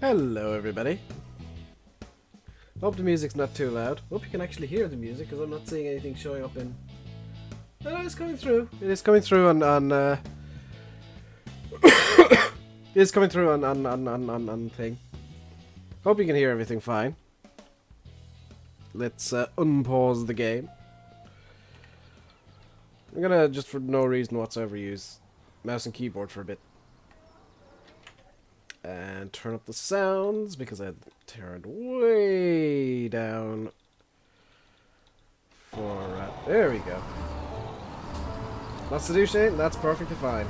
Hello everybody. Hope the music's not too loud. Hope you can actually hear the music because I'm not seeing anything showing up in... No, it's coming through. It is coming through on it is coming through on thing. Hope you can hear everything fine. Let's unpause the game. I'm gonna, just for no reason whatsoever, use mouse and keyboard for a bit. And turn up the sounds, because I had them turned way down for... there we go. Lots to do, Shane? That's perfectly fine.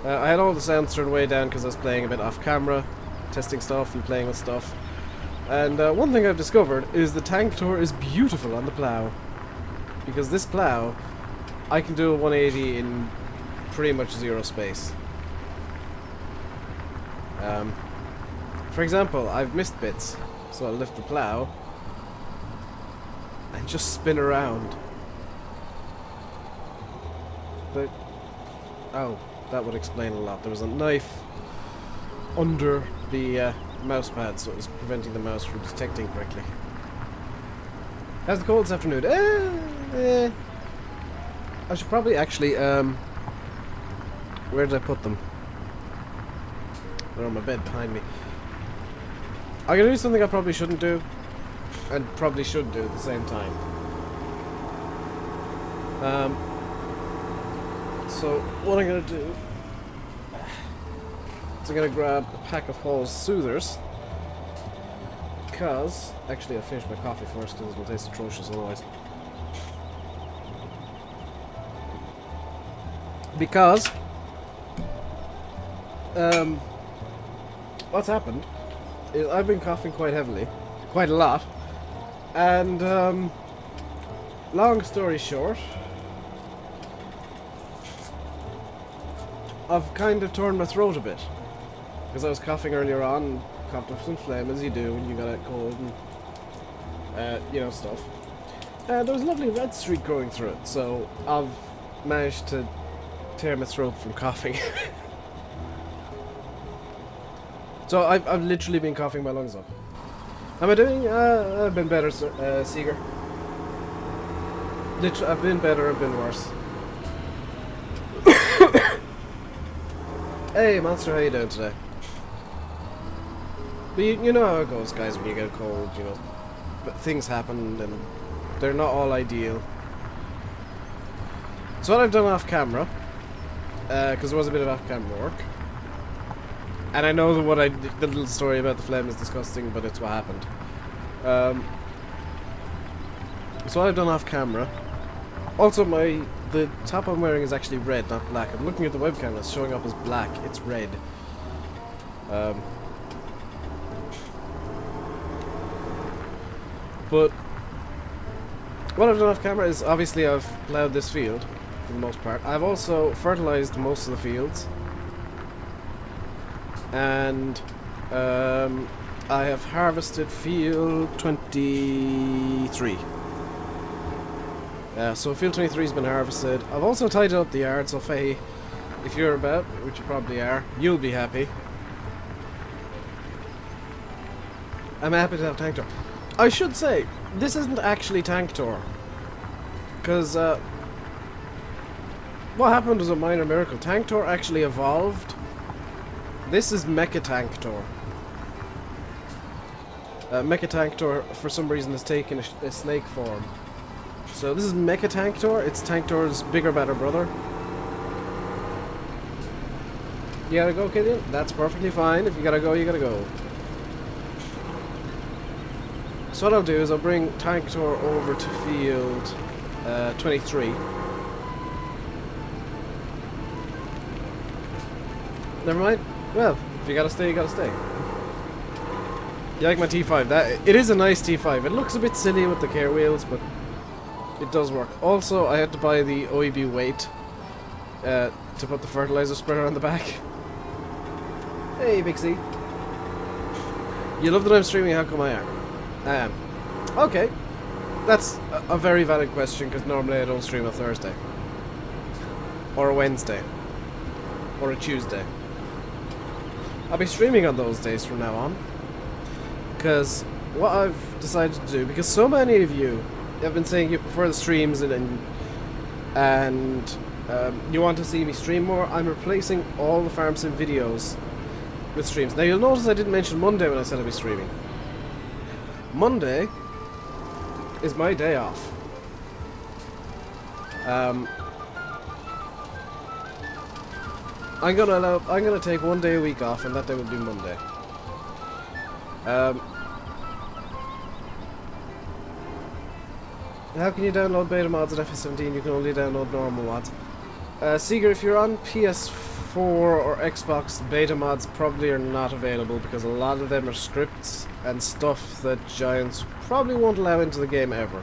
I had all the sounds turned way down because I was playing a bit off camera, testing stuff and playing with stuff. And one thing I've discovered is the tank tour is beautiful on the plow. Because this plow, I can do a 180 in pretty much zero space. For example, I've missed bits, so I'll lift the plow and just spin around. But, oh, that would explain a lot. There was a knife under the mouse pad, so it was preventing the mouse from detecting correctly. How's the cold this afternoon? I should probably actually, where did I put them? They're on my bed behind me. I'm gonna do something I probably shouldn't do, and probably should do at the same time. So what I'm gonna do is I'm gonna grab a pack of Hall's Soothers, because actually I'll finish my coffee first because it'll taste atrocious otherwise. Because what's happened is I've been coughing quite heavily, quite a lot, and long story short, I've kind of torn my throat a bit because I was coughing earlier on, and coughed up some phlegm as you do when you got a cold and you know, stuff. And there was a lovely red streak growing through it, so I've managed to tear my throat from coughing. So I've literally been coughing my lungs up. How am I doing? I've been better, Seeger. I've been better, I've been worse. Hey, Monster, how you doing today? But you know how it goes, guys, when you get a cold, you know. But things happen, and they're not all ideal. So what I've done off camera, because there was a bit of off-camera work, and I know that the little story about the phlegm is disgusting, but it's what happened. So what I've done off-camera, also the top I'm wearing is actually red, not black. I'm looking at the webcam, it's showing up as black, it's red. But what I've done off-camera is, obviously I've plowed this field, for the most part. I've also fertilized most of the fields. And I have harvested field 23. So field 23 has been harvested. I've also tidied up the yard, so Faye, if you're about, which you probably are, you'll be happy. I'm happy to have Tank Tour. I should say, this isn't actually Tank Tour. Because what happened was a minor miracle. Tank Tour actually evolved. This is Mecha Tank Tour. Mecha Tank Tour, for some reason, has taken a snake form. So this is Mecha Tank Tour. It's Tank Tour's bigger, better brother. You gotta go, Killian? That's perfectly fine. If you gotta go, you gotta go. So what I'll do is I'll bring Tank Tour over to field 23. Never mind. Well, if you gotta stay, you gotta stay. You like my T5? It is a nice T5. It looks a bit silly with the care wheels, but it does work. Also, I had to buy the OEB weight to put the fertilizer spreader on the back. Hey, Big C. You love that I'm streaming, how come I am? I am. Okay. That's a very valid question, because normally I don't stream on Thursday. Or a Wednesday. or a Tuesday. I'll be streaming on those days from now on. Because what I've decided to do, because so many of you have been saying you prefer the streams and you want to see me stream more, I'm replacing all the Farm Sim videos with streams. Now you'll notice I didn't mention Monday when I said I'd be streaming. Monday is my day off. I'm gonna take 1 day a week off, and that day will be Monday. How can you download beta mods at FS17? You can only download normal mods. Seeger, if you're on PS4 or Xbox, beta mods probably are not available because a lot of them are scripts and stuff that Giants probably won't allow into the game ever.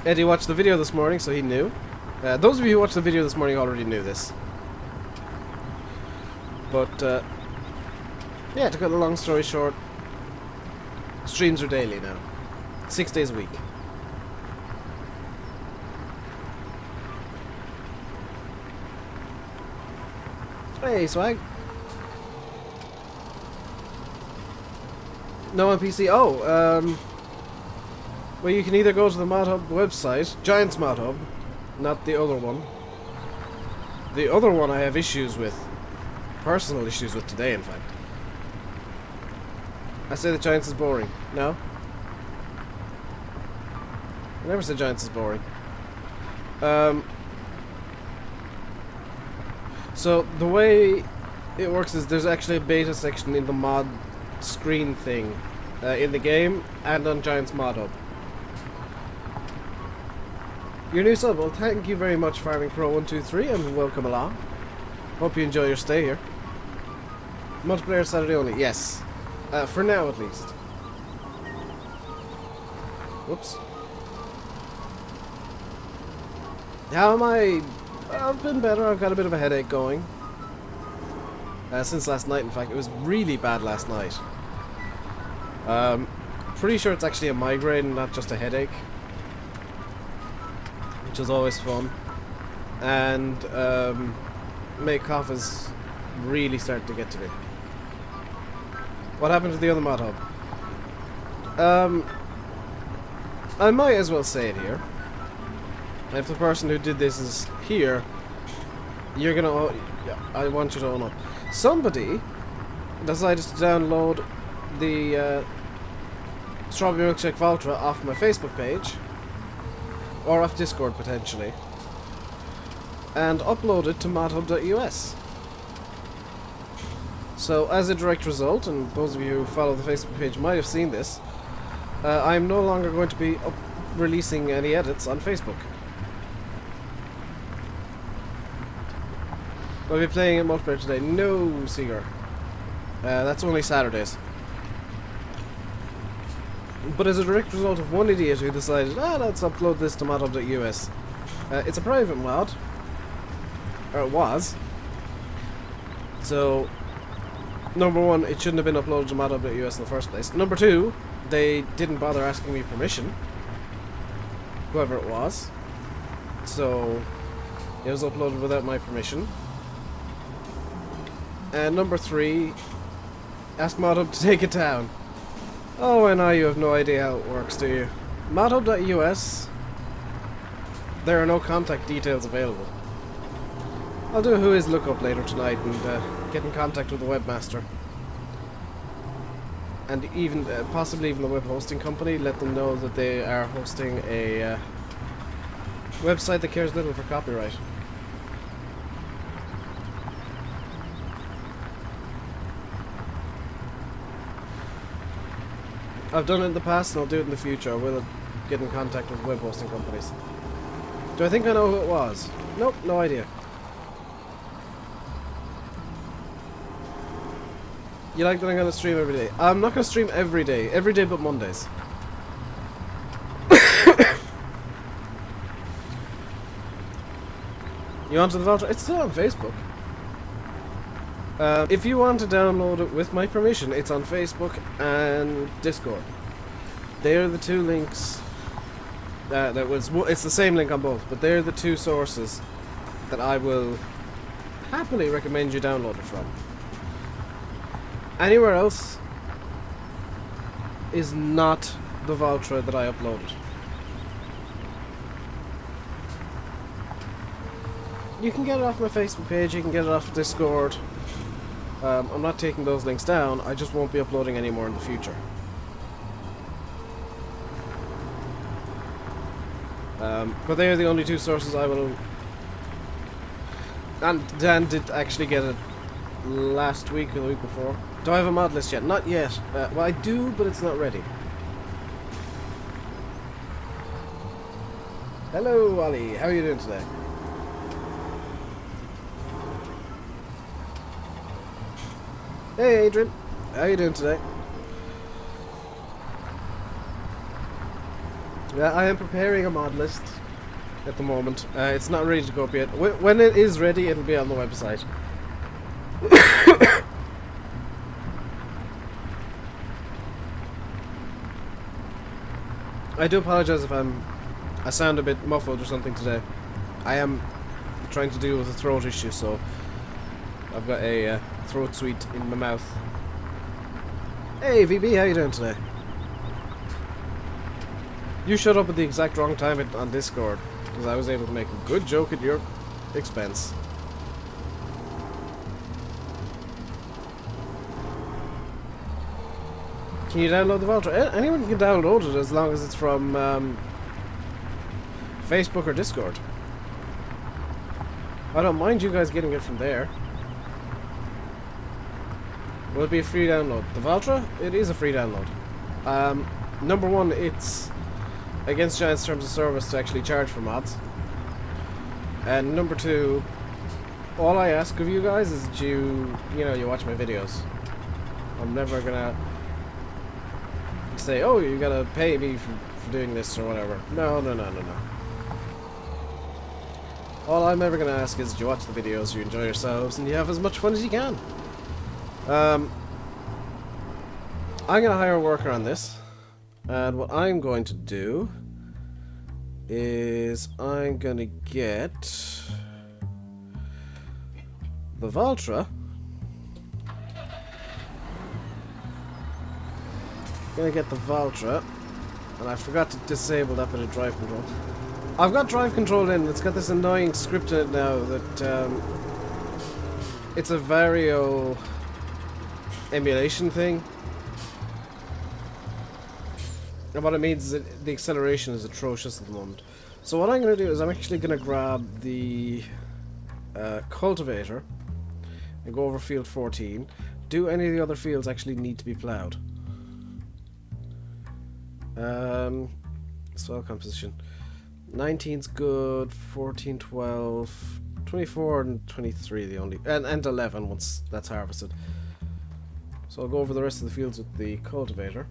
Eddie watched the video this morning, so he knew. Those of you who watched the video this morning already knew this. But, yeah, to cut the long story short, streams are daily now. 6 days a week. Hey, Swag. No on PC. Oh, well, you can either go to the Mod Hub website, Giants Mod Hub, not the other one. The other one I have issues with. Personal issues with today, in fact. I say the Giants is boring. No? I never said Giants is boring. So, the way it works is there's actually a beta section in the mod screen thing. In the game, and on Giants Mod Hub. Your new sub, well, thank you very much, Farming Pro 123, and welcome along. Hope you enjoy your stay here. Multiplayer Saturday only, yes. For now, at least. Whoops. How am I? I've been better. I've got a bit of a headache going. Since last night, in fact. It was really bad last night. Pretty sure it's actually a migraine, not just a headache. Which is always fun. And, my cough is really starting to get to me. What happened to the other mod hub? I might as well say it here. If the person who did this is here, you're gonna... I want you to own up. Somebody decided to download the Strawberry Milkshake Valtra off my Facebook page, or off Discord potentially, and upload it to modhub.us. So as a direct result, and those of you who follow the Facebook page might have seen this, I'm no longer going to be releasing any edits on Facebook. I'll be playing in multiplayer today. No, Seeger. That's only Saturdays. But as a direct result of one idiot who decided, let's upload this to modhub.us. It's a private mod. Or it was. So, number one, it shouldn't have been uploaded to modhub.us in the first place. Number two, they didn't bother asking me permission. Whoever it was. So, it was uploaded without my permission. And number three, ask ModHub to take it down. Oh, and now you have no idea how it works, do you? modhub.us, there are no contact details available. I'll do a Whois lookup later tonight and get in contact with the webmaster. And even, possibly even the web hosting company, let them know that they are hosting a website that cares little for copyright. I've done it in the past and I'll do it in the future. I will get in contact with web hosting companies. Do I think I know who it was? Nope, no idea. You like that I'm going to stream every day? I'm not going to stream every day but Mondays. You onto the Valtra? It's still on Facebook. If you want to download it with my permission, it's on Facebook and Discord. They are the two links It's the same link on both, but they're the two sources that I will happily recommend you download it from. Anywhere else is not the Valtra that I uploaded. You can get it off my Facebook page, you can get it off Discord. I'm not taking those links down, I just won't be uploading anymore in the future. But they are the only two sources I will... And Dan did actually get it last week or the week before. Do I have a mod list yet? Not yet. Well, I do, but it's not ready. Hello, Ollie. How are you doing today? Hey, Adrian. How are you doing today? Yeah, I am preparing a mod list at the moment. It's not ready to go up yet. When it is ready, it'll be on the website. I do apologize if I sound a bit muffled or something today. I am trying to deal with a throat issue, so I've got a throat sweet in my mouth. Hey VB, how you doing today? You showed up at the exact wrong time on Discord, because I was able to make a good joke at your expense. Can you download the Valtra? Anyone can download it as long as it's from Facebook or Discord. I don't mind you guys getting it from there. Will it be a free download? The Valtra? It is a free download. Number one, it's against Giant's terms of service to actually charge for mods. And number two, all I ask of you guys is that you watch my videos. I'm never gonna say, oh, you gotta pay me for doing this or whatever. No. All I'm ever gonna ask is that you watch the videos, you enjoy yourselves, and you have as much fun as you can. I'm gonna hire a worker on this, and what I'm going to do is I'm gonna get the Valtra. Gonna get the Valtra, and I forgot to disable that bit of drive control. I've got drive control in. It's got this annoying script in it now that it's a Vario emulation thing. And what it means is that the acceleration is atrocious at the moment. So what I'm going to do is I'm actually going to grab the cultivator and go over field 14. Do any of the other fields actually need to be ploughed? Soil composition. 19's good, 14, 12, 24 and 23 the only, and 11 once that's harvested. So I'll go over the rest of the fields with the cultivator.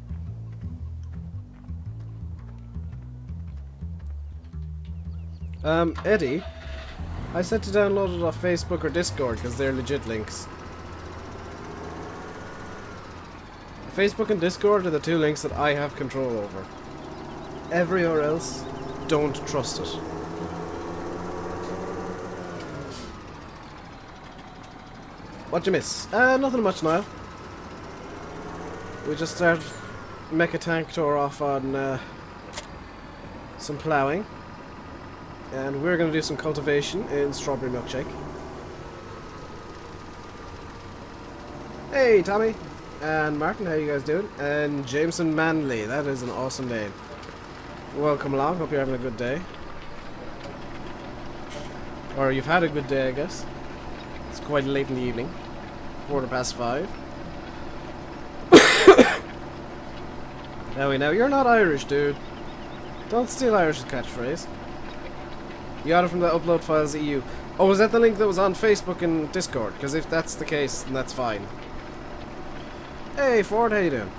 Eddie, I said to download it off Facebook or Discord because they're legit links. Facebook and Discord are the two links that I have control over. Everywhere else, don't trust it. What'd you miss? Nothing much, Niall. We just started Mecha Tank tour off on some ploughing. And we're going to do some cultivation in Strawberry Milkshake. Hey, Tommy! And Martin, how you guys doing? And Jameson Manley, that is an awesome name. Welcome along, hope you're having a good day. Or you've had a good day, I guess. It's quite late in the evening. 5:15. Now, you're not Irish, dude. Don't steal Irish's catchphrase. You got it from the upload files EU. Oh, was that the link that was on Facebook and Discord? Because if that's the case, then that's fine. Hey, Ford, how you doing?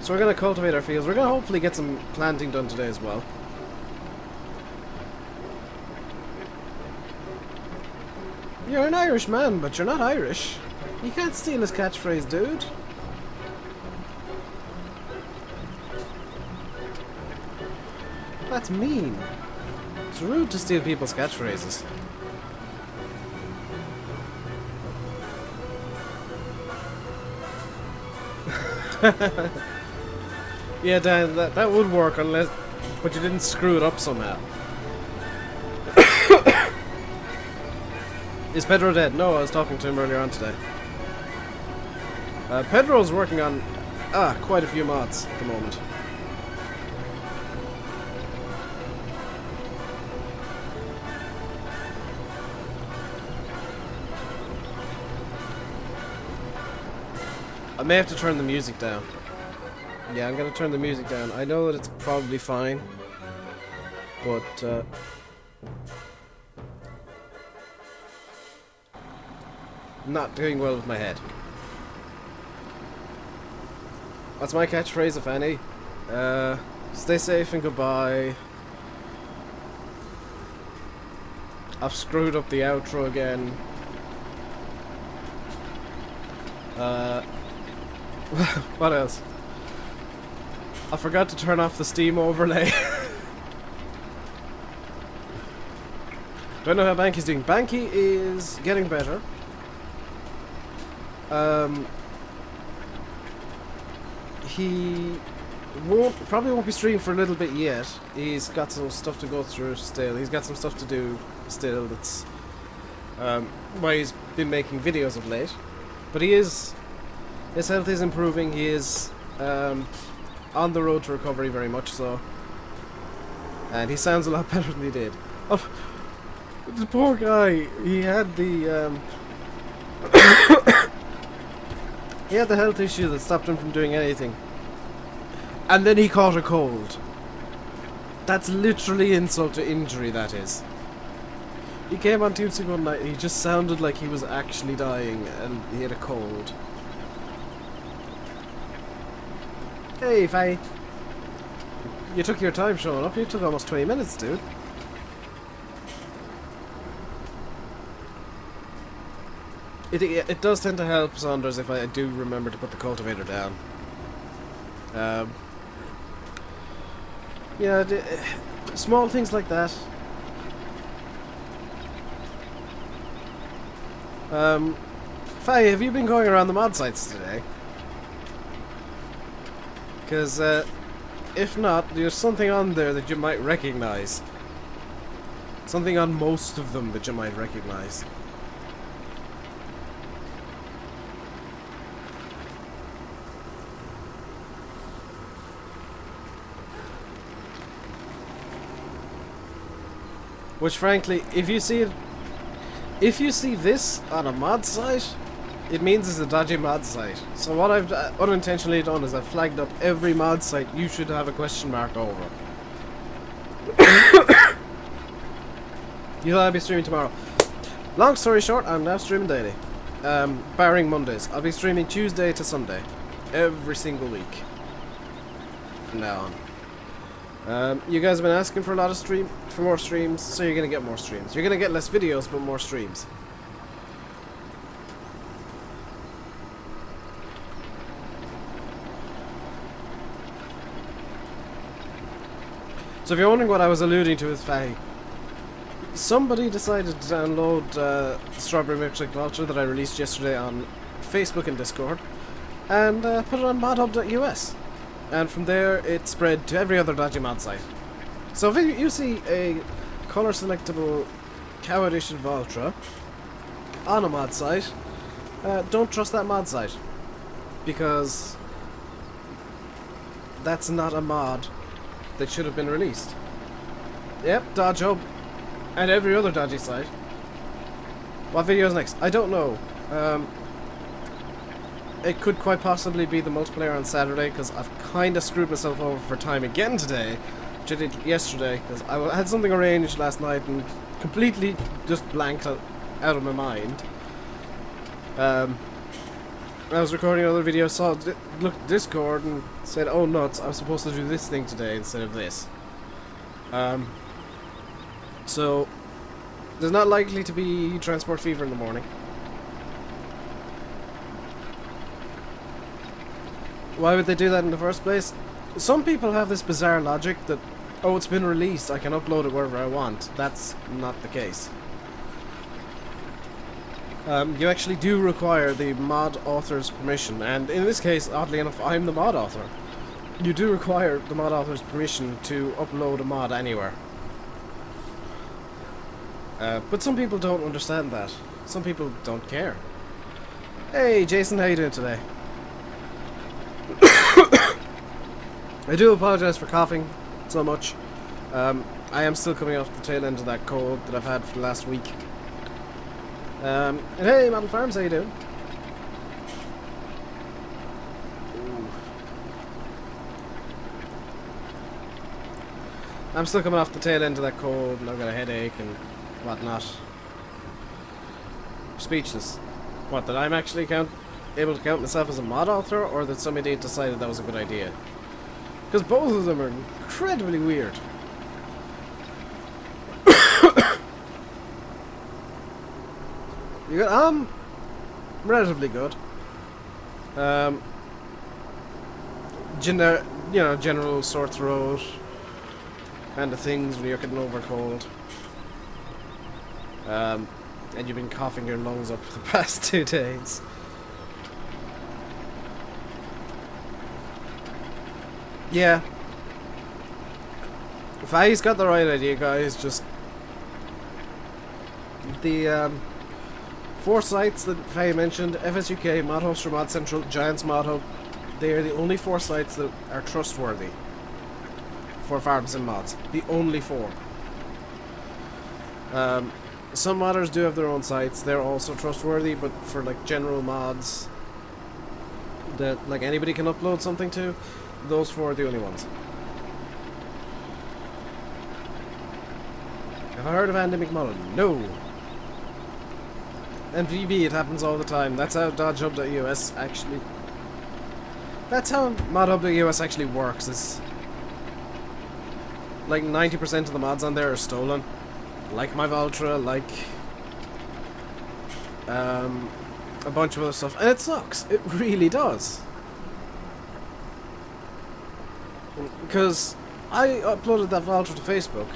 So we're going to cultivate our fields. We're going to hopefully get some planting done today as well. You're an Irish man, but you're not Irish. You can't steal his catchphrase, dude. That's mean. It's rude to steal people's catchphrases. Yeah, Dan, that would work unless... But you didn't screw it up somehow. Is Pedro dead? No, I was talking to him earlier on today. Pedro's working on quite a few mods at the moment. I may have to turn the music down. Yeah, I'm gonna turn the music down. I know that it's probably fine, but not doing well with my head. That's my catchphrase, if any. Stay safe and goodbye. I've screwed up the outro again. What else? I forgot to turn off the Steam overlay. Don't know how Banky's doing. Banky is getting better. He probably won't be streaming for a little bit yet. He's got some stuff to go through still. He's got some stuff to do still. That's why he's been making videos of late. But his health is improving. He is on the road to recovery, very much so. And he sounds a lot better than he did. Oh, the poor guy. He had the he had the health issue that stopped him from doing anything. And then he caught a cold. That's literally insult to injury, that is. He came on TeamSpeak one night and he just sounded like he was actually dying and he had a cold. Hey, Faye. You took your time showing up. You took almost 20 minutes, dude. It does tend to help, Saunders, if I do remember to put the cultivator down. Yeah, small things like that. Faye, have you been going around the mod sites today? Because if not, there's something on there that you might recognize. Something on most of them that you might recognize. Which, frankly, if you see this on a mod site, it means it's a dodgy mod site. So what I've unintentionally done is I've flagged up every mod site you should have a question mark over. You thought I'd be streaming tomorrow. Long story short, I'm now streaming daily. Barring Mondays. I'll be streaming Tuesday to Sunday. Every single week. From now on. You guys have been asking for a lot of more streams, so you're gonna get more streams. You're gonna get less videos, but more streams. So if you're wondering what I was alluding to with Faye, somebody decided to download Strawberry Milkshake Voucher that I released yesterday on Facebook and Discord, and put it on modhub.us. And from there, it spread to every other dodgy mod site. So if you see a color selectable Cow Edition Valtra on a mod site, don't trust that mod site. Because that's not a mod that should have been released. Yep, Dodge Hub. And every other dodgy site. What video is next? I don't know. It could quite possibly be the multiplayer on Saturday, because I've kind of screwed myself over for time again today, which I did yesterday, because I had something arranged last night and completely just blanked out of my mind. I was recording another video, looked at Discord and said, oh nuts, I'm supposed to do this thing today instead of this. So, there's not likely to be transport fever in the morning. Why would they do that in the first place? Some people have this bizarre logic that, oh, it's been released, I can upload it wherever I want. That's not the case. You actually do require the mod author's permission, and in this case, oddly enough, I'm the mod author. You do require the mod author's permission to upload a mod anywhere. But some people don't understand that. Some people don't care. Hey Jason, how you doing today? I do apologize for coughing so much. I am still coming off the tail end of that cold that I've had for the last week. And hey, Model Farms, how you doing? Ooh. I'm still coming off the tail end of that cold, and I've got a headache and whatnot. Speechless. What, that I'm actually able to count myself as a mod author, or that some idiot decided that was a good idea? Because both of them are incredibly weird. You good? Relatively good. General sore throat kind of things when you're getting over cold. And you've been coughing your lungs up for the past 2 days. Yeah. Fai's got the right idea, guys. Just the 4 sites that Faye mentioned: FSUK, Mod Hoster, Mod Central, Giants Mod Hub. They are the only 4 sites that are trustworthy for farms and mods. The only 4. Some modders do have their own sites. They're also trustworthy, but for like general mods that like anybody can upload something to, those 4 are the only ones. Have I heard of Andy McMullen? No. MPB, it happens all the time. That's how dodgehub.us actually... That's how modhub.us actually works. Is like 90% of the mods on there are stolen. Like my Valtra, like a bunch of other stuff. And it sucks. It really does. Because I uploaded that Valtra to Facebook.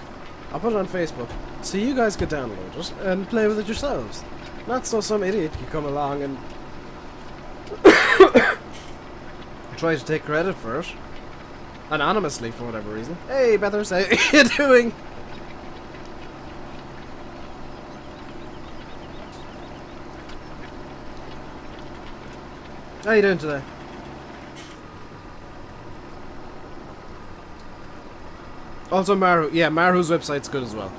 I put it on Facebook so you guys could download it and play with it yourselves. Not so some idiot could come along and try to take credit for it. Anonymously, for whatever reason. Hey, Bethers, how you doing? How you doing today? Also Maru. Yeah, Maru's website's good as well.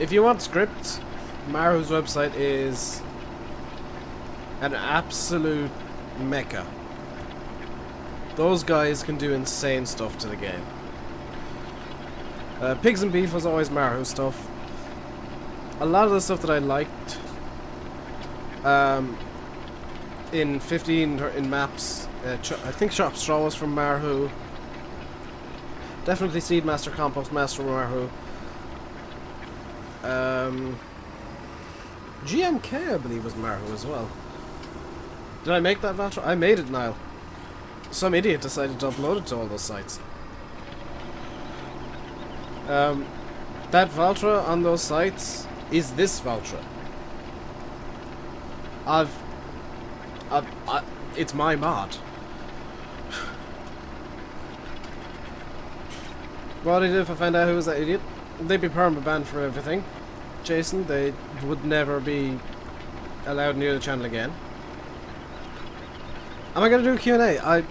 If you want scripts, Maru's website is an absolute mecca. Those guys can do insane stuff to the game. Pigs and Beef was always Maru's stuff. A lot of the stuff that I liked in 15 in maps, I think Shop Straw was from Marhu. Definitely Seed Master, Compost Master, Marhu. GMK, I believe, was Marhu as well. Did I make that Valtra? I made it, Niall. Some idiot decided to upload it to all those sites. That Valtra on those sites is this Valtra. It's my mod. What would I do if I found out who was that idiot? They'd be perma-banned for everything. Jason, they would never be allowed near the channel again. Am I gonna do a Q&A? I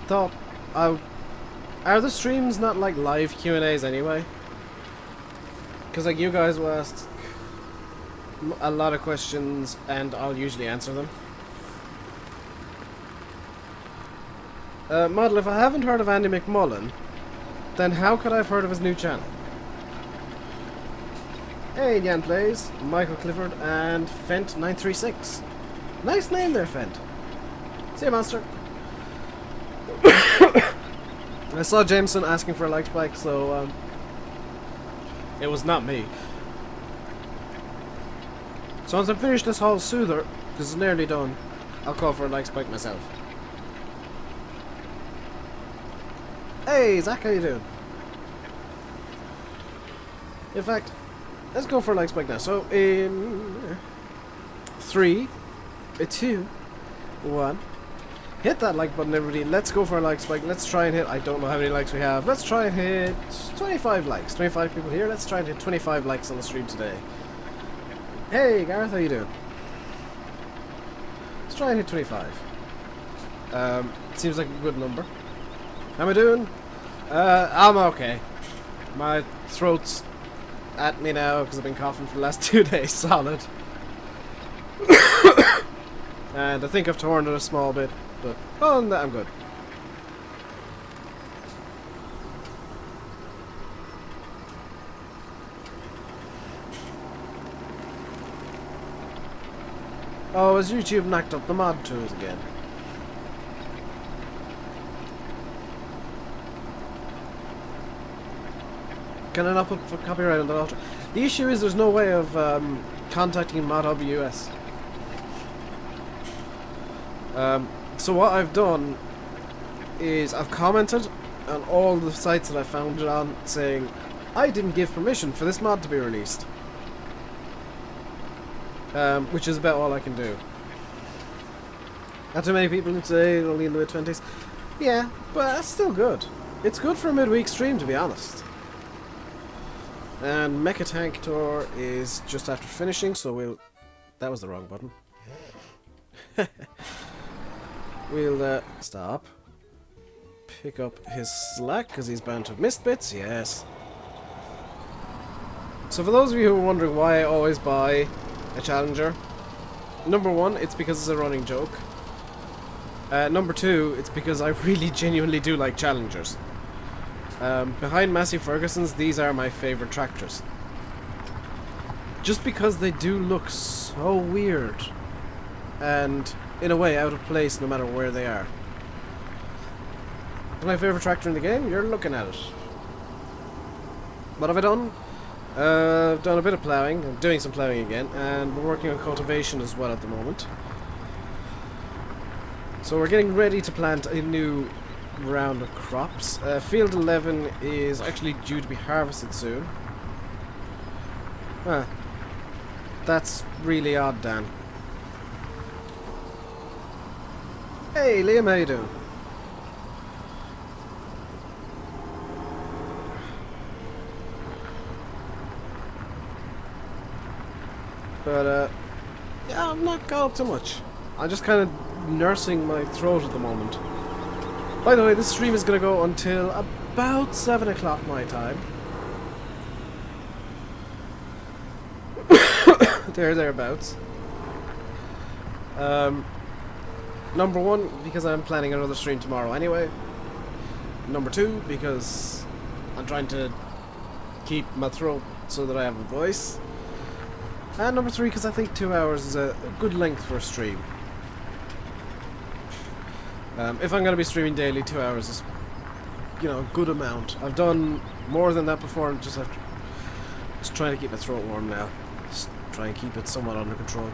thought... Are the streams not like live Q&As anyway? Because like you guys will ask a lot of questions and I'll usually answer them. Model, if I haven't heard of Andy McMullen, then how could I have heard of his new channel? Hey, Jan Plays, Michael Clifford, and Fent936. Nice name there, Fent. See you, monster. I saw Jameson asking for a like spike, so it was not me. So once I finish this whole soother, because it's nearly done, I'll call for a like spike myself. Hey, Zach, how you doing? In fact, let's go for a like spike now. So in 3, 2, 1. Hit that like button, everybody. Let's go for a like spike. Let's try and hit, I don't know how many likes we have. Let's try and hit 25 likes. 25 people here. Let's try and hit 25 likes on the stream today. Hey, Gareth, how you doing? Let's try and hit 25. Seems like a good number. How am I doing? I'm okay. My throat's at me now because I've been coughing for the last 2 days solid. And I think I've torn it a small bit, but other than that, I'm good. Oh, has YouTube knocked up the mod tools again? Can I not put copyright on that altar? The issue is there's no way of contacting ModHub US. So what I've done is I've commented on all the sites that I found it on saying I didn't give permission for this mod to be released. Which is about all I can do. Not too many people would say only in the mid-20s. Yeah, but that's still good. It's good for a midweek stream, to be honest. And Mecha Tank Tour is just after finishing, so we'll... That was the wrong button. We'll, stop. Pick up his slack, because he's bound to have missed bits, yes. So for those of you who are wondering why I always buy a Challenger, number one, it's because it's a running joke. Number two, it's because I really genuinely do like Challengers. Behind Massey Ferguson's, these are my favourite tractors. Just because they do look so weird and, in a way, out of place no matter where they are. My favourite tractor in the game? You're looking at it. What have I done? I've done a bit of ploughing. I'm doing some ploughing again, and we're working on cultivation as well at the moment. So we're getting ready to plant a new round of crops. Field 11 is actually due to be harvested soon. Huh. That's really odd, Dan. Hey, Liam, how you doing? But, yeah, I'm not got up too much. I'm just kind of nursing my throat at the moment. By the way, this stream is going to go until about 7 o'clock my time. Thereabouts. Number one, because I'm planning another stream tomorrow anyway. Number two, because I'm trying to keep my throat so that I have a voice. And number three, because I think 2 hours is a good length for a stream. If I'm going to be streaming daily, 2 hours is, you know, a good amount. I've done more than that before, and just trying to keep my throat warm now. Just try and keep it somewhat under control.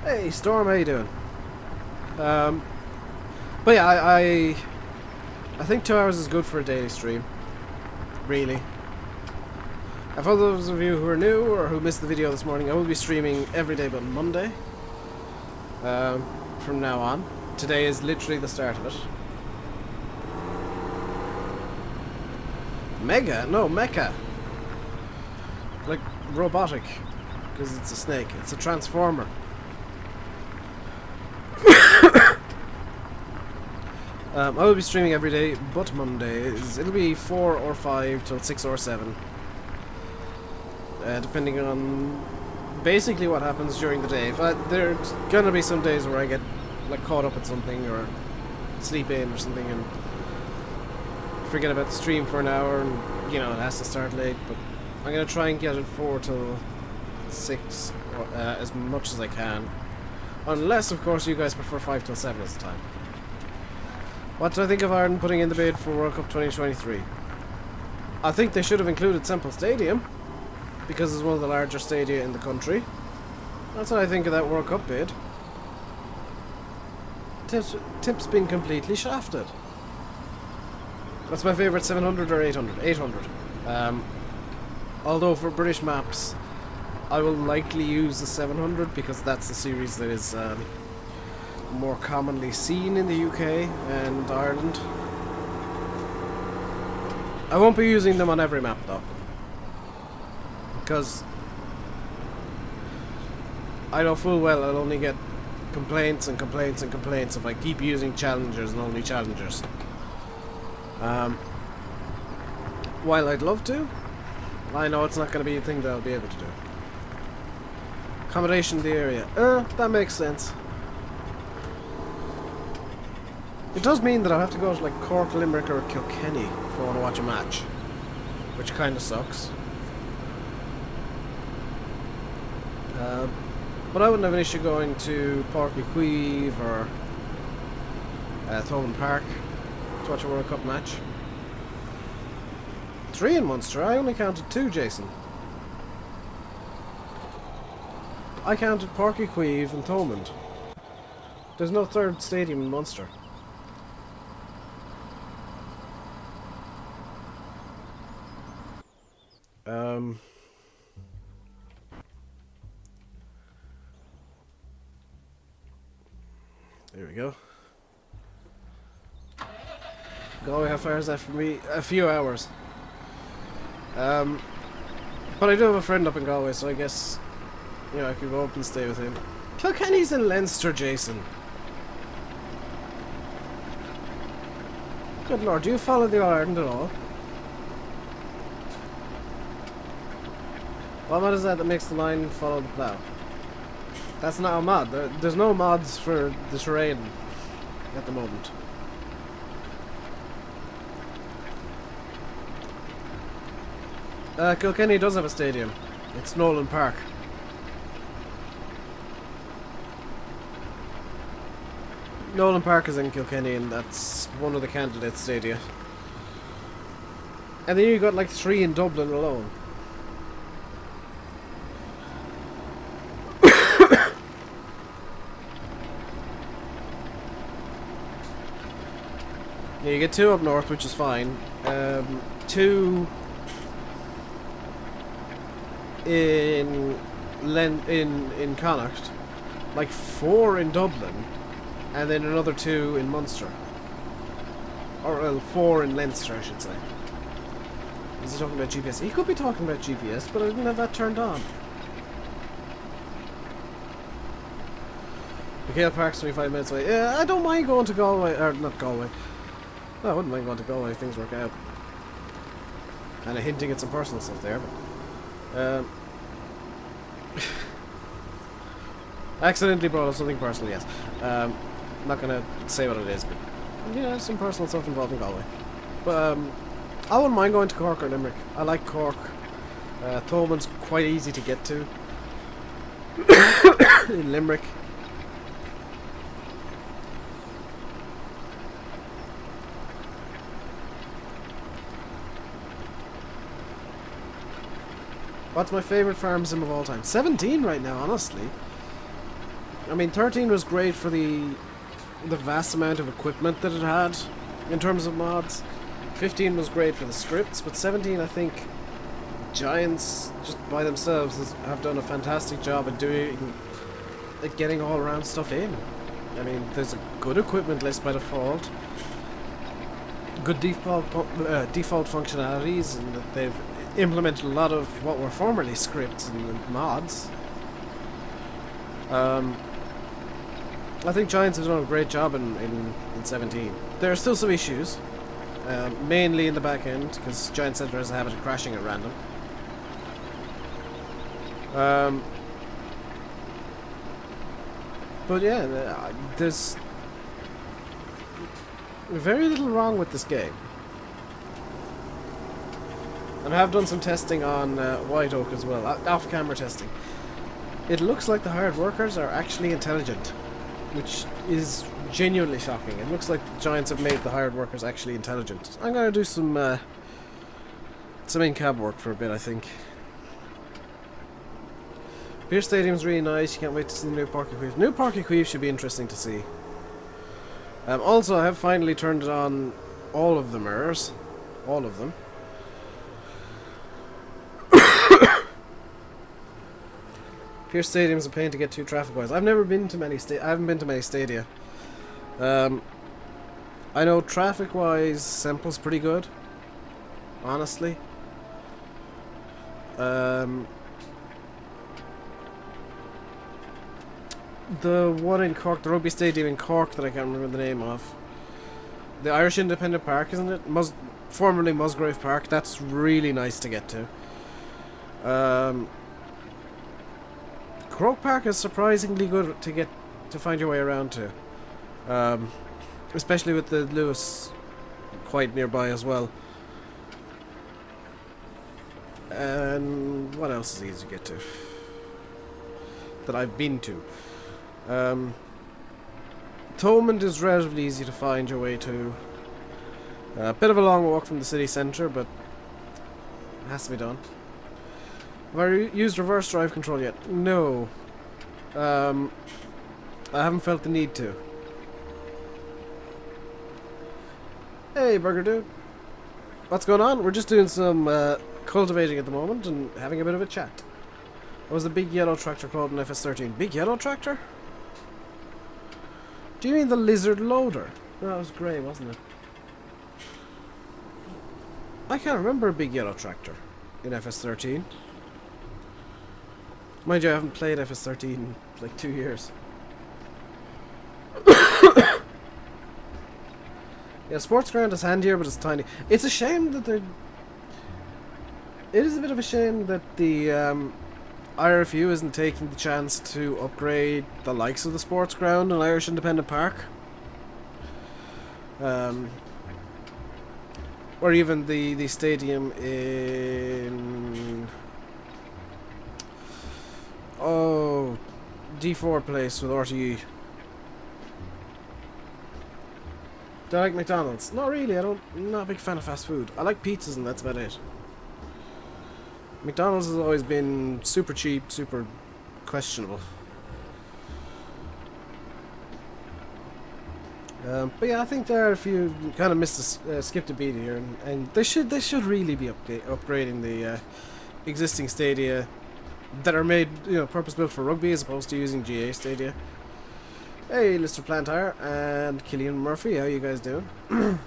Hey, Storm, how you doing? But yeah, I think 2 hours is good for a daily stream. Really. And for those of you who are new or who missed the video this morning, I will be streaming every day but Monday. From now on. Today is literally the start of it. Mega? No, mecha. Like robotic. Because it's a snake. It's a transformer. I will be streaming every day but Mondays. It'll be 4 or 5 till 6 or 7. Depending on basically what happens during the day. There's gonna be some days where I get like caught up in something or sleep in or something and forget about the stream for an hour and, you know, it has to start late, but I'm going to try and get it 4 till 6 as much as I can. Unless, of course, you guys prefer 5 till 7 as the time. What do I think of Ireland putting in the bid for World Cup 2023? I think they should have included Semple Stadium, because it's one of the larger stadia in the country. That's what I think of that World Cup bid. Tip's been completely shafted. That's my favourite, 700 or 800? 800. Although for British maps, I will likely use the 700 because that's the series that is more commonly seen in the UK and Ireland. I won't be using them on every map though, because I know full well I'll only get complaints and complaints and complaints if I keep using challengers and only challengers. While I'd love to, I know it's not going to be a thing that I'll be able to do. Accommodation in the area. That makes sense. It does mean that I'll have to go to like Cork, Limerick or Kilkenny if I want to watch a match, which kind of sucks. But I wouldn't have an issue going to Páirc Uí Chaoimh or Thomond Park to watch a World Cup match. 3 in Munster. I only counted 2, Jason. I counted Páirc Uí Chaoimh and Thomond. There's no third stadium in Munster. There we go. Galway, how far is that from me? A few hours. But I do have a friend up in Galway, so I guess, you know, I could go up and stay with him. Kilkenny's in Leinster, Jason. Good lord, do you follow the Ireland at all? What mod is that makes the line follow the plough? That's not a mod. There's no mods for the terrain at the moment. Kilkenny does have a stadium. It's Nolan Park. Nolan Park is in Kilkenny, and that's one of the candidate stadia. And then you got like 3 in Dublin alone. Yeah, you get 2 up north, which is fine. 2 in Connacht, like 4 in Dublin, and then another 2 in Munster. Or 4 in Leinster, I should say. Is he talking about GPS? He could be talking about GPS, but I didn't have that turned on. McHale Park's 25 minutes away. Yeah, I don't mind going to Galway, or not Galway. No, I wouldn't mind going to Galway if things work out. Kind of hinting at some personal stuff there, but... I accidentally brought up something personal, yes. I'm not gonna say what it is, but... yeah, some personal stuff involving Galway. But, I wouldn't mind going to Cork or Limerick. I like Cork. Thomond's quite easy to get to. In Limerick. What's my favourite farm sim of all time? 17 right now, honestly. I mean, 13 was great for the vast amount of equipment that it had in terms of mods. 15 was great for the scripts, but 17, I think, Giants just by themselves have done a fantastic job at getting all around stuff in. I mean, there's a good equipment list by default, good default functionalities, and that they've implemented a lot of what were formerly scripts and mods. I think Giants have done a great job in 17. There are still some issues, mainly in the back end, because Giant Center has a habit of crashing at random. But yeah, there's very little wrong with this game. And I have done some testing on White Oak as well, off-camera testing. It looks like the hired workers are actually intelligent, which is genuinely shocking. It looks like the Giants have made the hired workers actually intelligent. I'm going to do some in-cab work for a bit, I think. Pierce Stadium's really nice. You can't wait to see the new Park Equive. New Park Equive should be interesting to see. Also, I have finally turned it on all of the mirrors. All of them. Pierce Stadium's a pain to get to traffic-wise. I've never been to many I haven't been to many stadia. I know traffic-wise, Semple's pretty good. Honestly. The one in Cork, the rugby stadium in Cork that I can't remember the name of. The Irish Independent Park, isn't it? Formerly Musgrave Park. That's really nice to get to. Croke Park is surprisingly good to find your way around to. Especially with the Lewis quite nearby as well. And what else is easy to get to? That I've been to. Thomond is relatively easy to find your way to. A bit of a long walk from the city centre, but it has to be done. Have I used reverse drive control yet? No. I haven't felt the need to. Hey, Burger Dude. What's going on? We're just doing some cultivating at the moment and having a bit of a chat. What was the big yellow tractor called in FS13? Big yellow tractor? Do you mean the lizard loader? No, it was grey, wasn't it? I can't remember a big yellow tractor in FS13. Mind you, I haven't played FS13 in like 2 years. Yeah, Sports Ground is handier, but it's tiny. It's a shame that they're... It is a bit of a shame that the IRFU isn't taking the chance to upgrade the likes of the Sports Ground and Irish Independent Park. Or even the stadium in... Oh, D4 place with RTE. Do I like McDonald's? Not really, I'm not a big fan of fast food. I like pizzas and that's about it. McDonald's has always been super cheap, super questionable. But yeah, I think there are a few kind of skipped a beat here, and they should really be upgrading the existing stadia that are made, purpose built for rugby as opposed to using GA stadia. Hey, Lister Plantire and Killian Murphy, how you guys doing? Do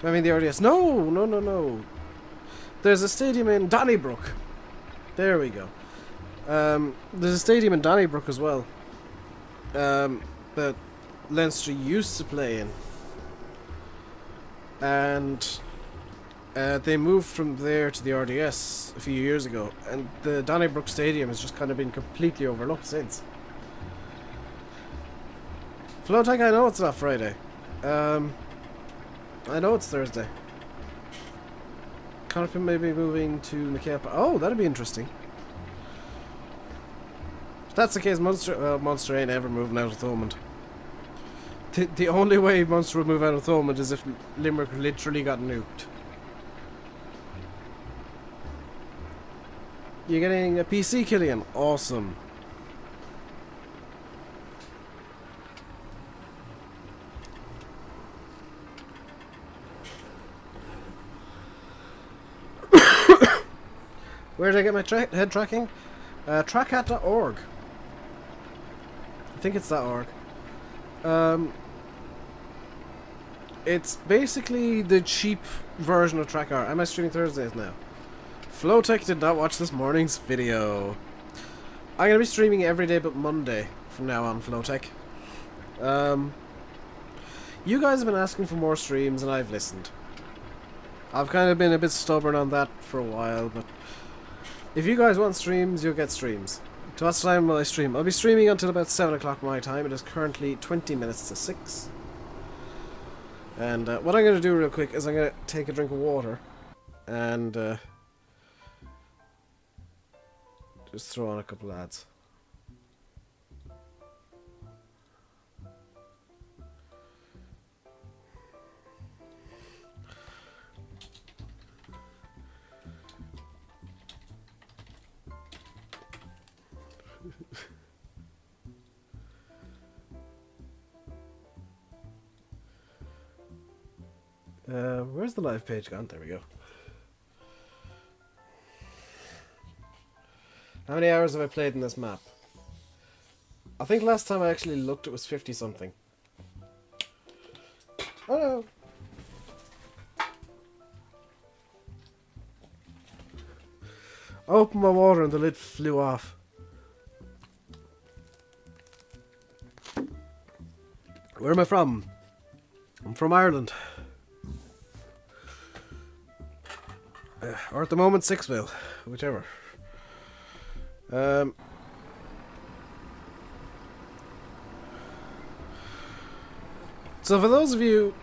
I mean the RDS? No. There's a stadium in Donnybrook. There we go. There's a stadium in Donnybrook as well. That Leinster used to play in. And they moved from there to the RDS a few years ago. And the Donnybrook Stadium has just kind of been completely overlooked since. Flowtech, I know it's not Friday. I know it's Thursday. Conopin may be moving to McKelpa. Oh, that'd be interesting. If that's the case, Munster ain't ever moving out of Thomond. The only way Munster would move out of Thomond is if Limerick literally got nuked. You're getting a PC, Killian. Awesome. Where did I get my head tracking? Trackhat.org. I think it's .org. It's basically the cheap version of Trackart. Am I streaming Thursdays now? Flowtech did not watch this morning's video. I'm going to be streaming every day but Monday from now on, Flowtech. You guys have been asking for more streams and I've listened. I've kind of been a bit stubborn on that for a while, but if you guys want streams, you'll get streams. To what time will I stream? I'll be streaming until about 7 o'clock my time. It is currently 20 minutes to 6. And what I'm going to do real quick is I'm going to take a drink of water. and just throw on a couple of ads. Where's the live page gone? There we go. How many hours have I played in this map? I think last time I actually looked it was 50 something. Oh no! I opened my water and the lid flew off. Where am I from? I'm from Ireland. Or at the moment, Sixville. Whichever. So for those of you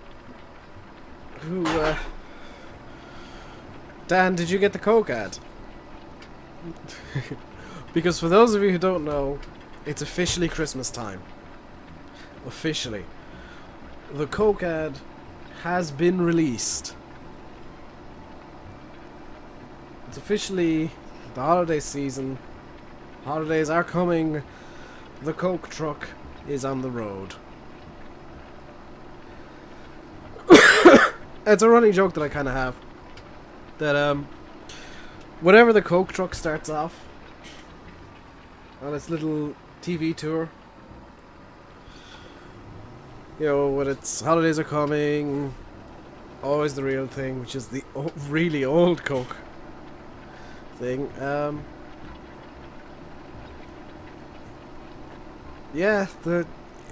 who... Dan, did you get the Coke ad? Because for those of you who don't know, it's officially Christmas time. Officially. The Coke ad has been released. It's officially the holiday season. Holidays are coming. The Coke truck is on the road. It's a running joke that I kind of have. That, whenever the Coke truck starts off on its little TV tour, you know, when it's holidays are coming, always the real thing, which is the really old Coke thing. Yeah,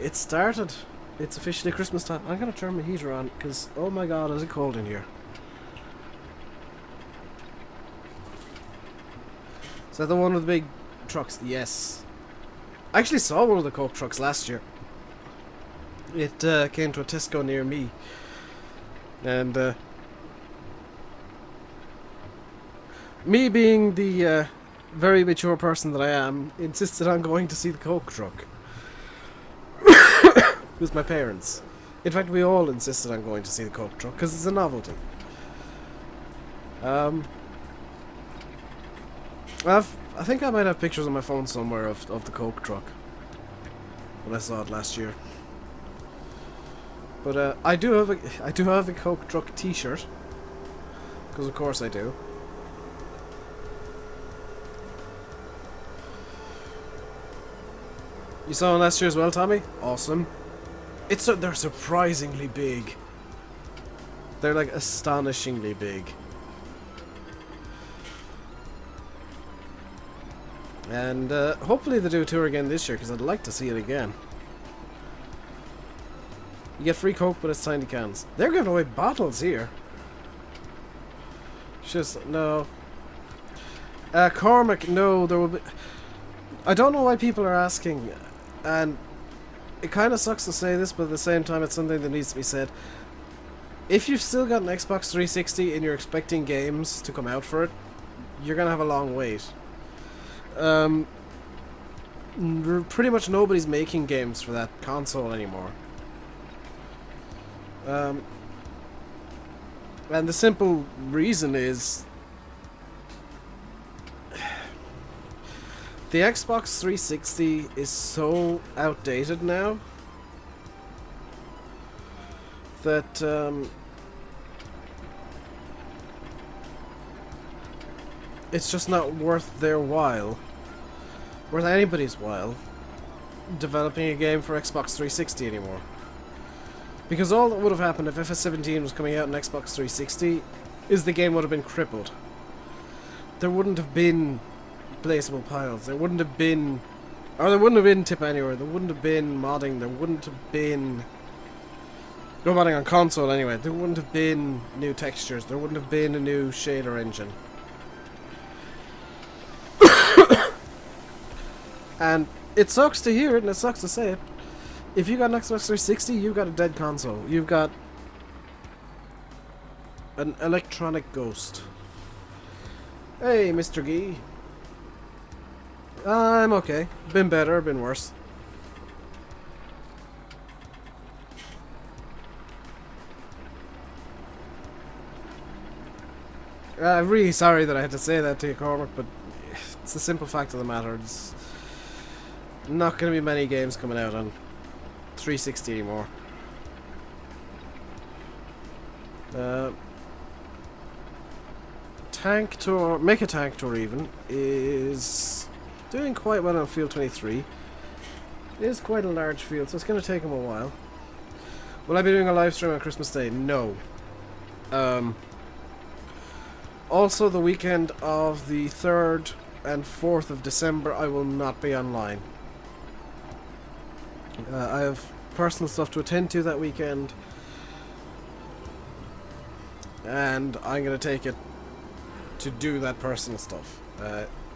it started. It's officially Christmas time. I'm gonna turn my heater on because, oh my god, is it cold in here. Is that the one with the big trucks? Yes. I actually saw one of the Coke trucks last year. It came to a Tesco near me. And me being the very mature person that I am, insisted on going to see the Coke truck. With my parents. In fact, we all insisted on going to see the Coke truck because it's a novelty. I think I might have pictures on my phone somewhere of the Coke truck when I saw it last year. But I do have a Coke truck T-shirt because of course I do. You saw one last year as well, Tommy? Awesome. They're surprisingly big. They're like astonishingly big. And hopefully they do a tour again this year because I'd like to see it again. You get free Coke, but it's tiny cans. They're giving away bottles here. Just no. Cormac, no, there will be. I don't know why people are asking, and it kind of sucks to say this, but at the same time, it's something that needs to be said. If you've still got an Xbox 360 and you're expecting games to come out for it, you're gonna have a long wait. Pretty much nobody's making games for that console anymore. And the simple reason is the Xbox 360 is so outdated now that it's just not worth their while, worth anybody's while, developing a game for Xbox 360 anymore. Because all that would have happened if FS17 was coming out on Xbox 360 is the game would have been crippled. There wouldn't have been placeable piles, there wouldn't have been tip anywhere, there wouldn't have been modding, there wouldn't have been no modding on console anyway, there wouldn't have been new textures, there wouldn't have been a new shader engine. And it sucks to hear it and it sucks to say it. If you got an Xbox 360, you've got a dead console. You've got an electronic ghost. Hey, Mr. Gee. I'm okay. Been better, been worse. I'm really sorry that I had to say that to you, Cormac, but it's the simple fact of the matter. There's not going to be many games coming out on 360 anymore. Tank Tour, Make a Tank Tour even, is doing quite well on Field 23. It is quite a large field, so it's going to take him a while. Will I be doing a live stream on Christmas Day? No. Also, the weekend of the 3rd and 4th of December, I will not be online. I have personal stuff to attend to that weekend, and I'm going to take it to do that personal stuff.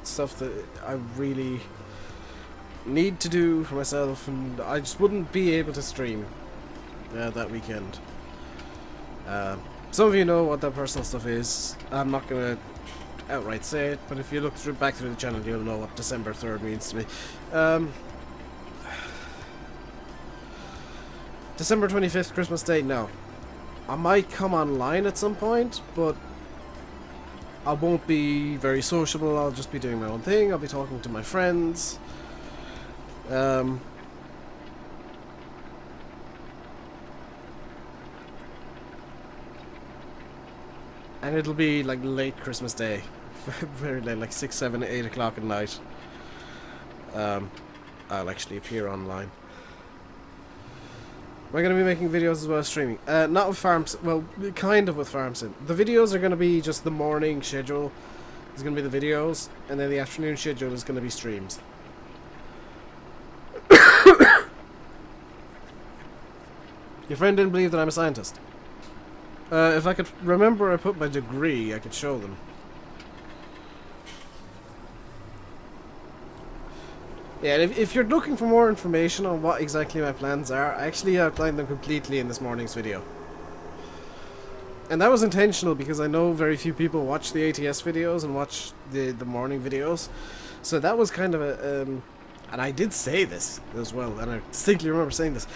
Stuff that I really need to do for myself, and I just wouldn't be able to stream that weekend. Some of you know what that personal stuff is. I'm not going to outright say it, but if you look back through the channel, you'll know what December 3rd means to me. December 25th, Christmas Day, no. I might come online at some point, but I won't be very sociable. I'll just be doing my own thing. I'll be talking to my friends. And it'll be like late Christmas Day. Very late, like 6, 7, 8 o'clock at night. I'll actually appear online. Am I going to be making videos as well as streaming? Not with Farms, well, kind of with Farm Sim. The videos are going to be just the morning schedule. It's going to be the videos, and then the afternoon schedule is going to be streams. Your friend didn't believe that I'm a scientist. If I could remember I put my degree, I could show them. Yeah, and if you're looking for more information on what exactly my plans are, I actually outlined them completely in this morning's video. And that was intentional because I know very few people watch the ATS videos and watch the morning videos. So that was kind of a... and I did say this as well, and I distinctly remember saying this.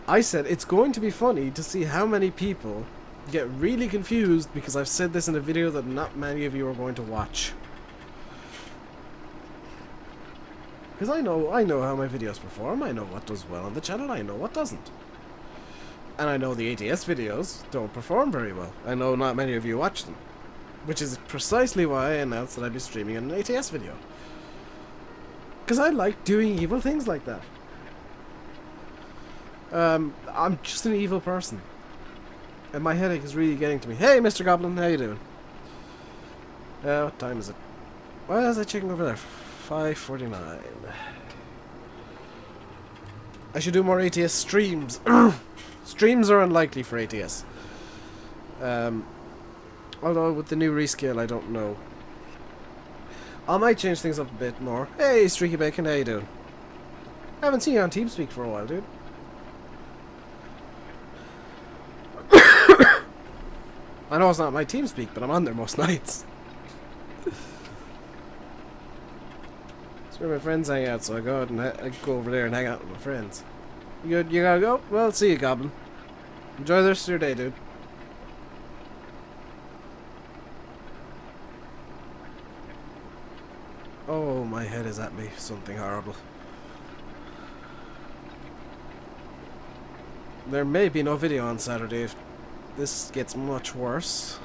I said, it's going to be funny to see how many people get really confused because I've said this in a video that not many of you are going to watch. Because I know how my videos perform, I know what does well on the channel, I know what doesn't. And I know the ATS videos don't perform very well. I know not many of you watch them. Which is precisely why I announced that I'd be streaming an ATS video. Because I like doing evil things like that. I'm just an evil person. And my headache is really getting to me. Hey, Mr. Goblin, how you doing? What time is it? Why is that chicken over there? 5:49. I should do more ATS streams. Streams are unlikely for ATS. Although with the new rescale, I don't know. I might change things up a bit more. Hey, Streaky Bacon, how you doing? I haven't seen you on TeamSpeak for a while, dude. I know it's not my TeamSpeak, but I'm on there most nights. That's where my friends hang out, so I go out and I go over there and hang out with my friends. You gotta go? Well, see you, Goblin. Enjoy the rest of your day, dude. Oh, my head is at me. Something horrible. There may be no video on Saturday if this gets much worse.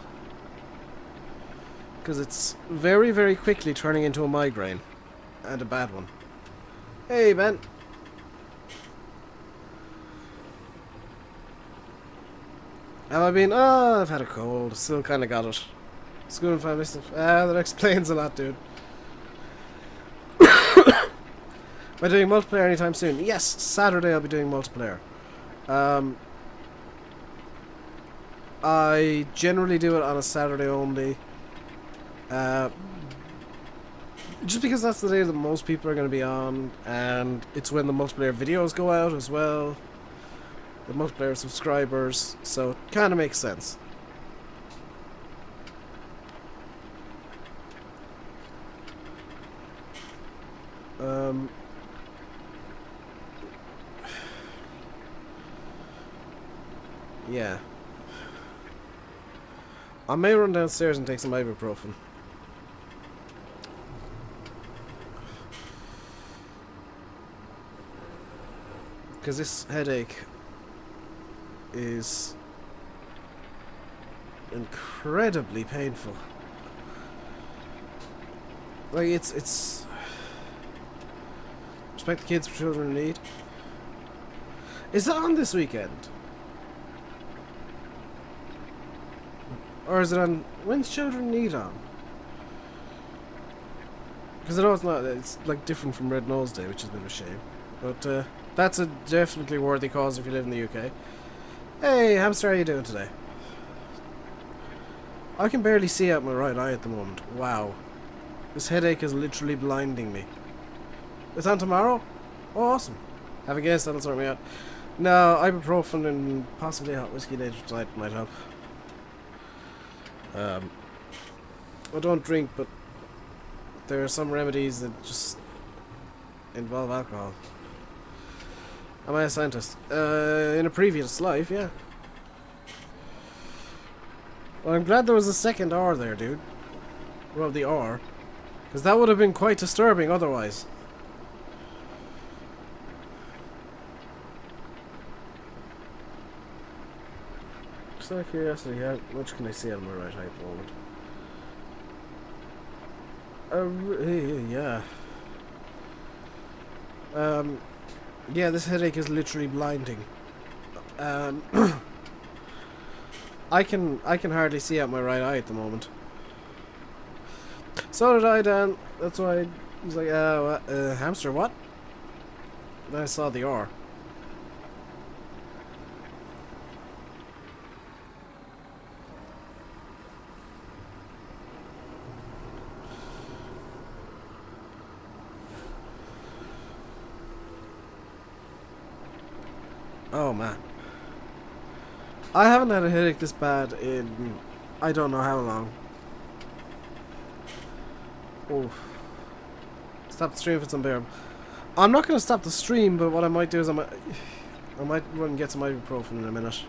Because it's very, very quickly turning into a migraine. And a bad one. Hey, Ben. Have I been? Oh, I've had a cold. Still kind of got it. School and family stuff. That explains a lot, dude. Am I doing multiplayer anytime soon? Yes, Saturday I'll be doing multiplayer. I generally do it on a Saturday only. Just because that's the day that most people are going to be on, and it's when the multiplayer videos go out as well. The multiplayer subscribers, so it kind of makes sense. Yeah. I may run downstairs and take some ibuprofen. Because this headache is incredibly painful. Like, it's... Respect the kids for children in need. Is that on this weekend? Or is it on... When's Children in Need on? Because I know it's not... It's like different from Red Nose Day, which is a bit of a shame. But that's a definitely worthy cause if you live in the UK. Hey, hamster, how are you doing today? I can barely see out my right eye at the moment. Wow. This headache is literally blinding me. It's on tomorrow? Oh, awesome. Have a guess, that'll sort me out. No, ibuprofen and possibly hot whiskey later tonight might help. I don't drink, but there are some remedies that just involve alcohol. Am I a scientist? In a previous life, yeah. Well, I'm glad there was a second R there, dude. Well, the R. Because that would have been quite disturbing otherwise. Just out of curiosity, how much can I see on my right eye at the moment? Yeah. Yeah, this headache is literally blinding. I can hardly see out my right eye at the moment. So did I, Dan. That's why I was like, hamster, what? Then I saw the R. Oh man. I haven't had a headache this bad in I don't know how long. Oh. Stop the stream if it's unbearable. I'm not going to stop the stream, but what I might do is I might run and get some ibuprofen in a minute.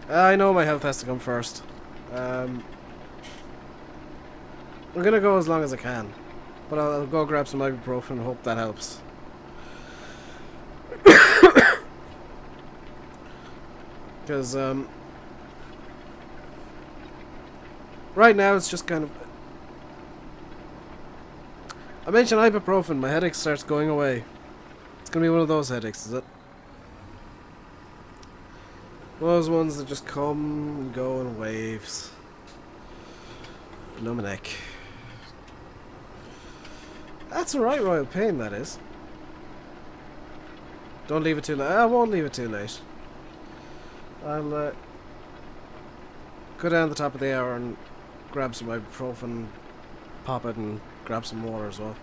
I know my health has to come first. I'm going to go as long as I can. But I'll go grab some ibuprofen and hope that helps. Because, right now it's just kind of... I mentioned ibuprofen, my headache starts going away. It's going to be one of those headaches, is it? One of those ones that just come and go in waves. Blow my neck. That's alright, Royal Pain, that is. Don't leave it too late. I won't leave it too late. I'll go down the top of the hour and grab some ibuprofen, pop it, and grab some water as well.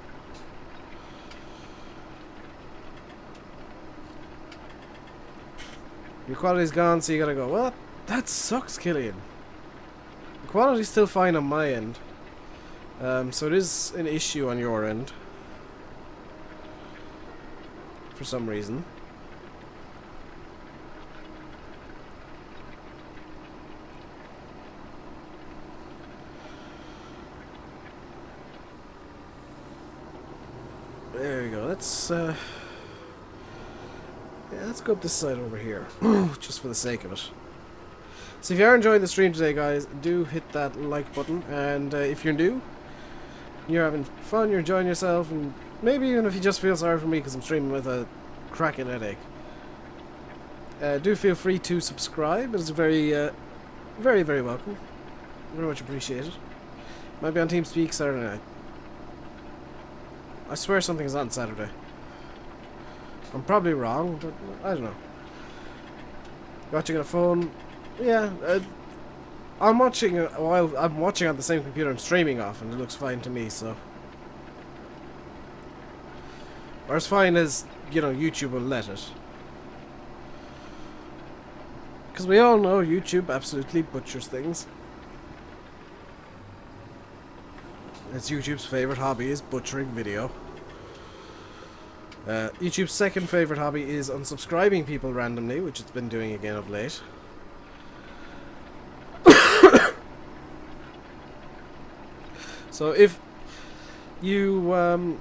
Your quality's gone, so you gotta go. Well, that sucks, Killian. The quality's still fine on my end. So it is an issue on your end. For some reason. There we go. Let's yeah, let's go up this side over here, just for the sake of it. So if you are enjoying the stream today, guys, do hit that like button. And if you're new, you're having fun, you're enjoying yourself, and maybe even if you just feel sorry for me because I'm streaming with a cracking headache, do feel free to subscribe. It's very, very, very welcome. Very much appreciated. Might be on TeamSpeak Saturday night. I swear something is on Saturday. I'm probably wrong, but I don't know. Watching on a phone, yeah. I'm watching while I'm watching on the same computer I'm streaming off, and it looks fine to me. So, or as fine as YouTube will let it, because we all know YouTube absolutely butchers things. It's YouTube's favourite hobby is butchering video. YouTube's second favourite hobby is unsubscribing people randomly, which it's been doing again of late. So if you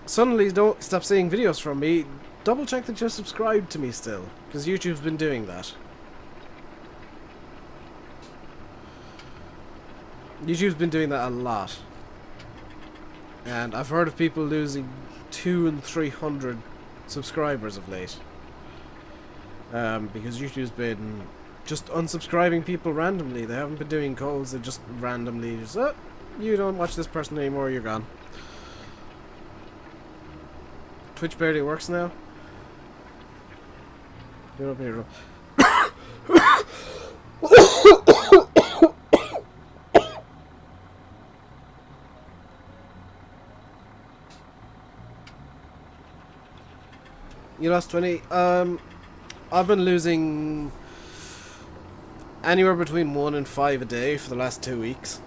suddenly don't stop seeing videos from me, double check that you're subscribed to me still, because YouTube's been doing that. YouTube's been doing that a lot. And I've heard of people losing 200 and 300 subscribers of late. Because YouTube's been just unsubscribing people randomly. They haven't been doing calls, they just randomly just, oh, you don't watch this person anymore, you're gone. Twitch barely works now. You're up here. You lost 20. I've been losing anywhere between 1 and 5 a day for the last 2 weeks.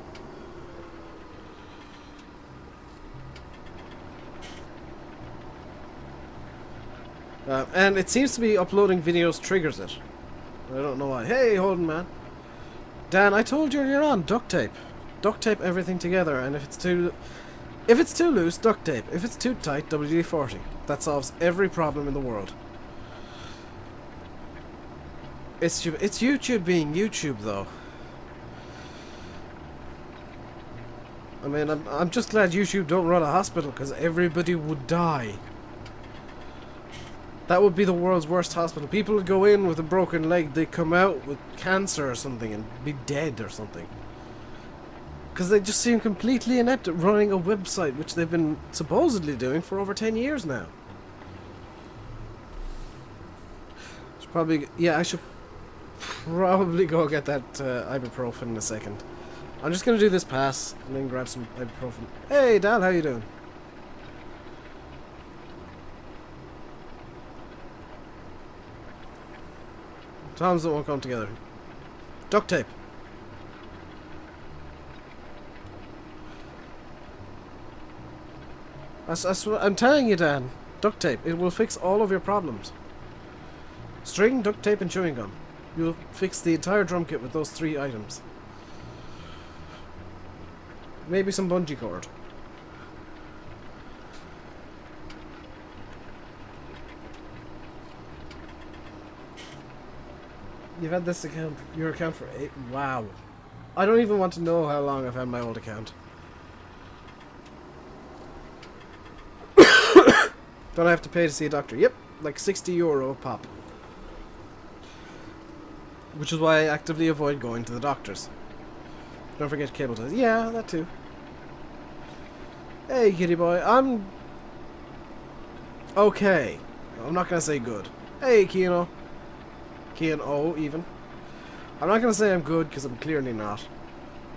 And it seems to be uploading videos triggers it. I don't know why. Hey, Holden man. Dan, I told you earlier on, duct tape. Duct tape everything together, and if it's too loose, duct tape. If it's too tight, WD-40. That solves every problem in the world. It's YouTube being YouTube, though. I mean, I'm just glad YouTube don't run a hospital, because everybody would die. That would be the world's worst hospital. People would go in with a broken leg, they come out with cancer or something and be dead or something. Because they just seem completely inept at running a website, which they've been supposedly doing for over 10 years now. Should probably, yeah, I should probably go get that ibuprofen in a second. I'm just going to do this pass and then grab some ibuprofen. Hey, Dal, how you doing? Toms that won't come together. Duct tape. I'm telling you, Dan. Duct tape. It will fix all of your problems. String, duct tape, and chewing gum. You'll fix the entire drum kit with those 3 items. Maybe some bungee cord. You've had this account, your account for 8. Wow. I don't even want to know how long I've had my old account. Don't I have to pay to see a doctor? Yep, like €60 a pop. Which is why I actively avoid going to the doctors. Don't forget cable ties. Yeah, that too. Hey, kitty boy. I'm okay. I'm not gonna say good. Hey, Keano. Keano, even. I'm not gonna say I'm good because I'm clearly not.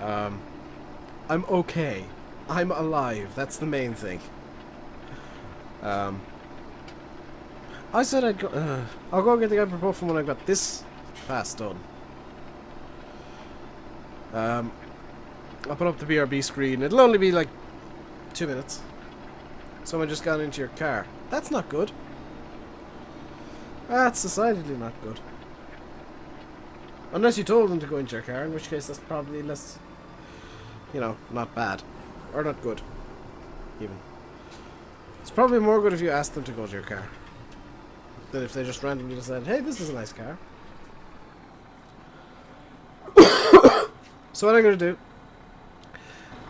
I'm okay. I'm alive. That's the main thing. I said I'd go. I'll go get the ibuprofen when I've got this pass done. I'll put up the BRB screen. It'll only be like 2 minutes. Someone just got into your car. That's not good. That's decidedly not good. Unless you told them to go into your car, in which case that's probably less, you know, not bad. Or not good. Even. It's probably more good if you asked them to go to your car than if they just randomly decided, hey, this is a nice car. So what I'm going to do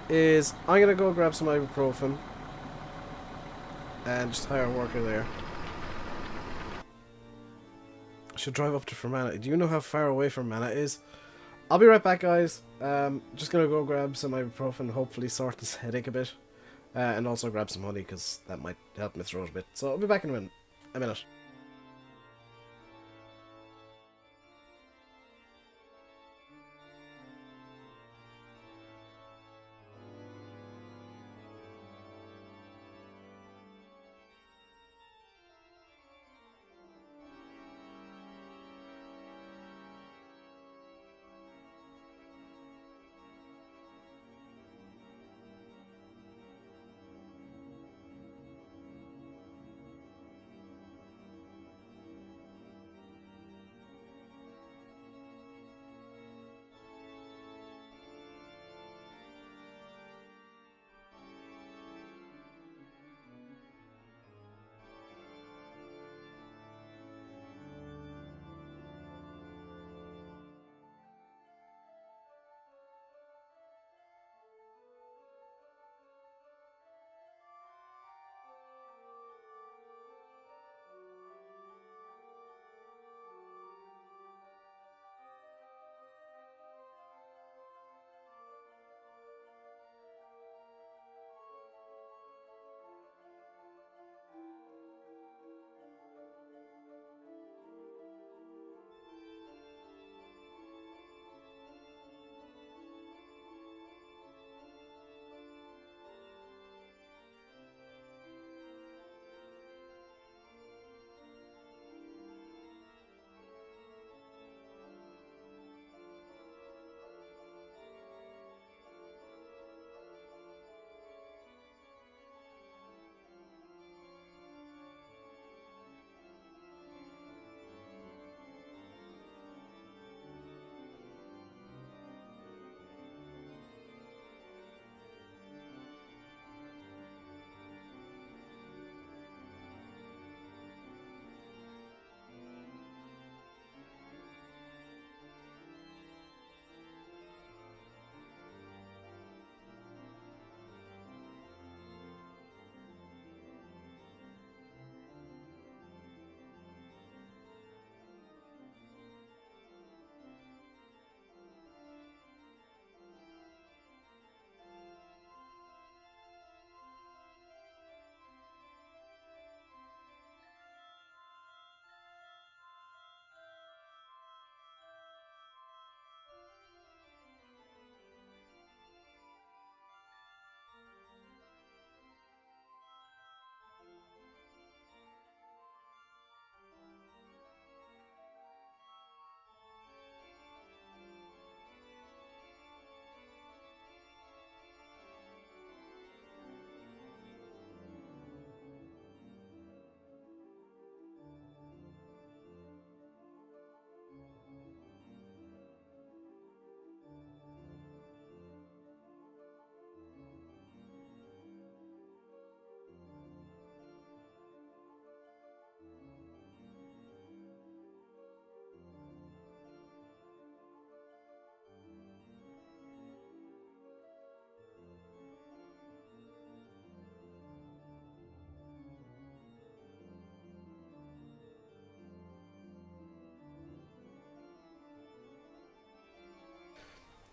is I'm going to go grab some ibuprofen and just hire a worker there. I should drive up to Fermanagh. Do you know how far away Fermanagh is? I'll be right back, guys. Just going to go grab some ibuprofen, hopefully sort this headache a bit. And also grab some honey, because that might help my throat a bit. So I'll be back in a minute.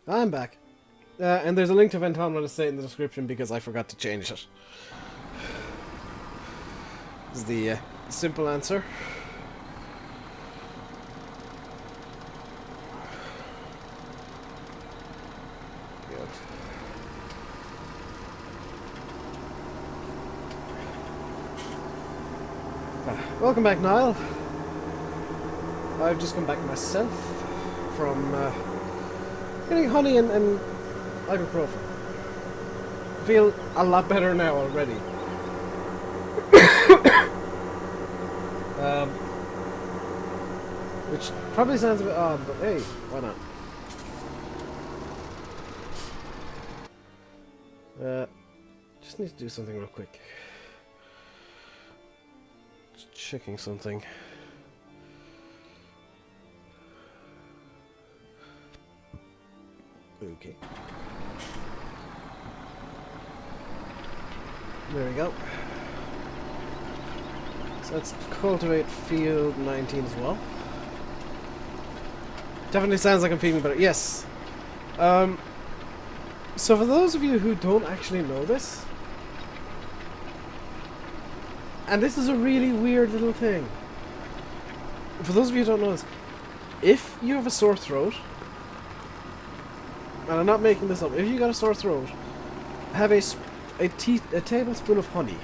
I'm back. And there's a link to Ventonal Estate in the description because I forgot to change it. This is the simple answer. Welcome back, Niall. I've just come back myself from getting honey and ibuprofen. I feel a lot better now already. Which probably sounds a bit odd, but hey, why not? Just need to do something real quick. Just checking something. Okay. There we go. So let's cultivate field 19 as well. Definitely sounds like I'm feeling better. Yes. So for those of you who don't actually know this, and this is a really weird little thing. For those of you who don't know this, if you have a sore throat, and I'm not making this up, if you got a sore throat, have a tablespoon of honey.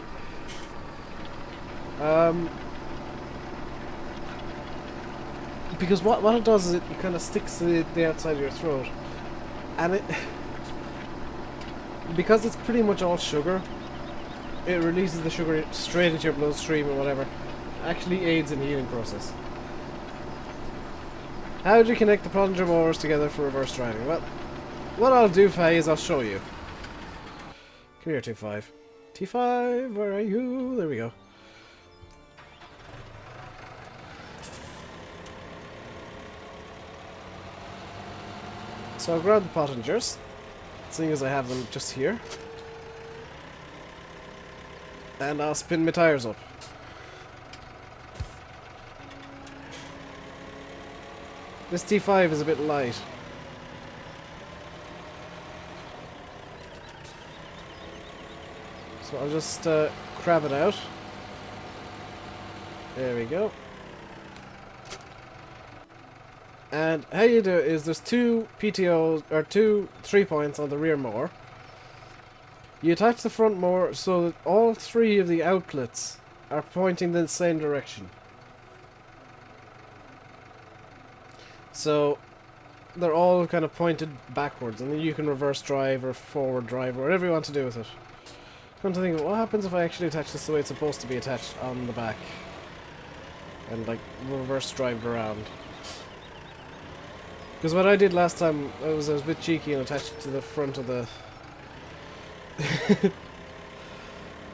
Because what it does is it kind of sticks to the outside of your throat, and because it's pretty much all sugar, it releases the sugar straight into your bloodstream or whatever. Actually aids in the healing process. How do you connect the plunger motors together for reverse driving? Well, what I'll do, Faye, is I'll show you. Come here, T5. T5, where are you? There we go. So I'll grab the pottingers, seeing as I have them just here. And I'll spin my tires up. This T5 is a bit light. So I'll just crab it out. There we go. And how you do it is there's two PTOs, or 3 points on the rear mower. You attach the front mower so that all 3 of the outlets are pointing the same direction. So they're all kind of pointed backwards, and then you can reverse drive or forward drive, or whatever you want to do with it. Come to think of what happens if I actually attach this the way it's supposed to be attached on the back, and like reverse drive around. Because what I did last time, I was a bit cheeky and attached it to the front of the...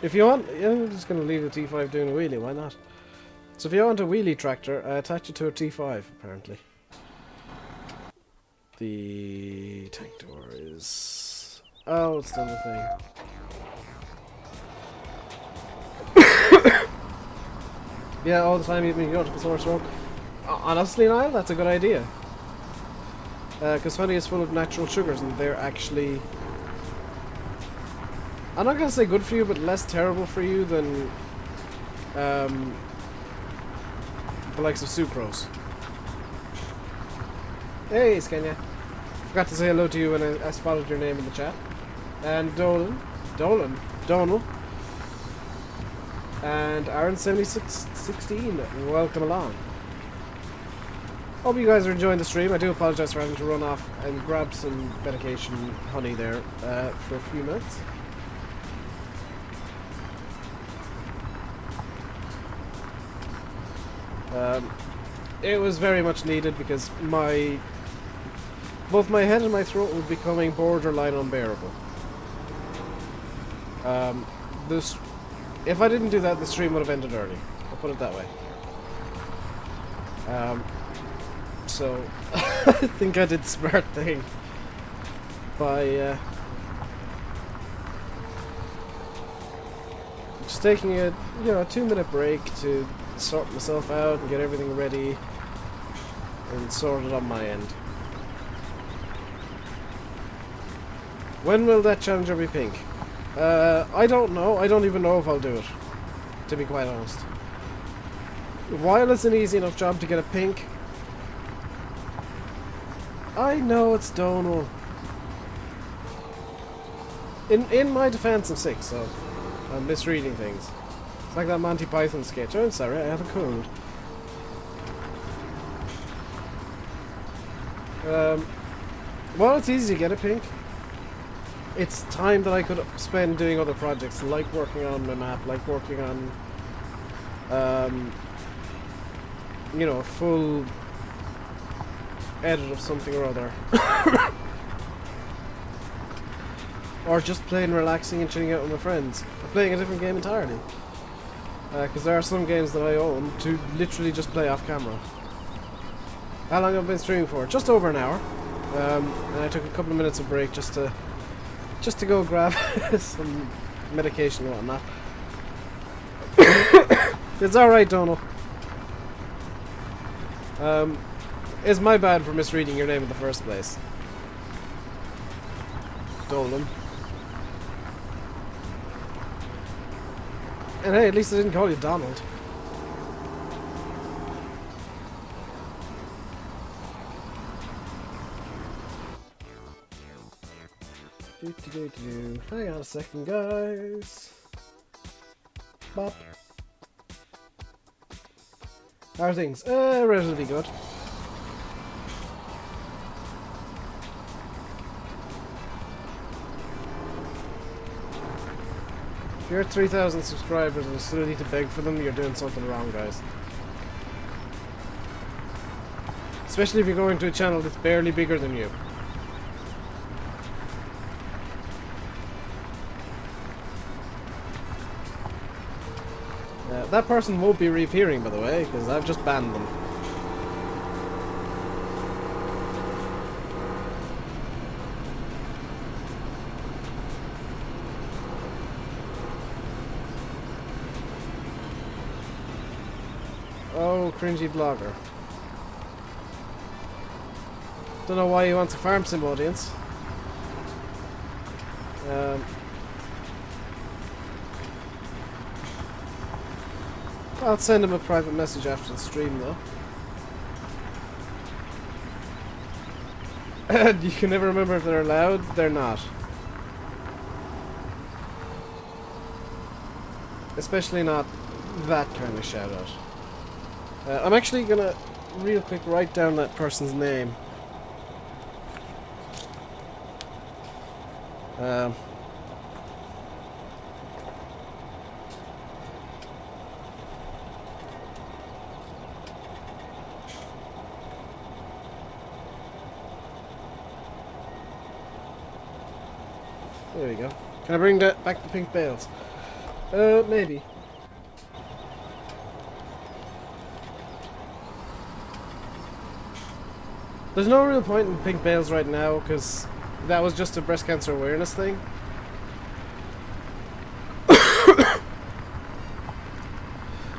If you want, yeah, I'm just going to leave the T5 doing a wheelie, why not? So if you want a wheelie tractor, attach it to a T5, apparently. The tank door is... Oh, it's still the thing. Yeah, all the time you go to the source road. Honestly, Niall, that's a good idea. Because honey is full of natural sugars, and they're actually... I'm not going to say good for you, but less terrible for you than the likes of sucrose. Hey, Skenya. Forgot to say hello to you when I spotted your name in the chat. And Donal. And Aaron7616, welcome along. Hope you guys are enjoying the stream. I do apologize for having to run off and grab some medication honey there for a few minutes. It was very much needed because both my head and my throat was becoming borderline unbearable. If I didn't do that, the stream would have ended early. I'll put it that way. So I think I did the smart thing by just taking a 2-minute break to sort myself out and get everything ready and sorted on my end. When will that challenger be pink? I don't know. I don't even know if I'll do it, to be quite honest. While it's an easy enough job to get a pink, I know it's Donal. In my defense, I'm sick, so I'm misreading things. It's like that Monty Python sketch. Oh, I'm sorry, I have a cold. Well, it's easy to get a pink. It's time that I could spend doing other projects, like working on my map, like working on, you know, a full edit of something or other. Or just plain relaxing and chilling out with my friends. Or playing a different game entirely. Because there are some games that I own to literally just play off camera. How long have I been streaming for? Just over an hour. And I took a couple of minutes of break just to go grab some medication and whatnot. It's alright, Donal. It's my bad for misreading your name in the first place. Dolan. And hey, at least I didn't call you Donald. Hang on a second, guys. Bop. How are things? Relatively good. If you're at 3,000 subscribers and you still need to beg for them, you're doing something wrong, guys. Especially if you're going to a channel that's barely bigger than you. That person won't be reappearing, by the way, because I've just banned them. Oh, cringy blogger. Don't know why he wants a farm sim audience. I'll send him a private message after the stream, though. You can never remember if they're allowed. They're not. Especially not that kind of shout out. I'm actually gonna real quick write down that person's name. There we go. Can I bring that back the pink bales? Maybe. There's no real point in pink bales right now, because that was just a breast cancer awareness thing.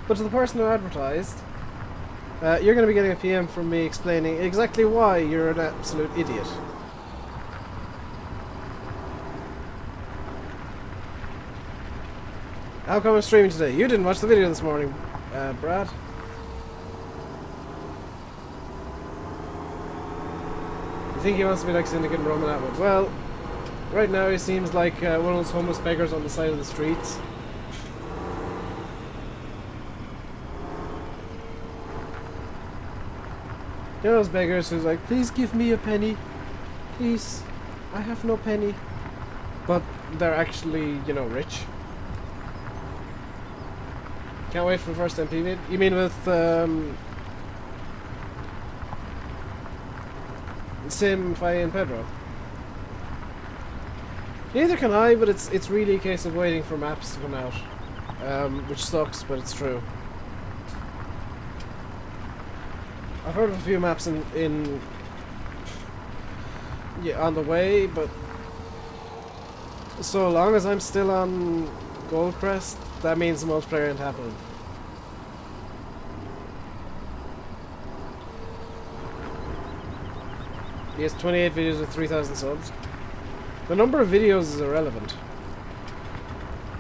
But to the person who advertised, you're going to be getting a PM from me explaining exactly why you're an absolute idiot. How come I'm streaming today? You didn't watch the video this morning, Brad. You think he wants to be like Syndicate and Roman Atwood? Well, right now he seems like one of those homeless beggars on the side of the streets. You know those beggars who's like, please give me a penny. Please, I have no penny. But they're actually, you know, rich. Can't wait for the first MP vid. You mean with Sim, Faye and Pedro? Neither can I, but it's really a case of waiting for maps to come out. Which sucks, but it's true. I've heard of a few maps yeah, on the way, but so long as I'm still on Goldcrest, that means the multiplayer ain't happening. He has 28 videos with 3,000 subs. The number of videos is irrelevant.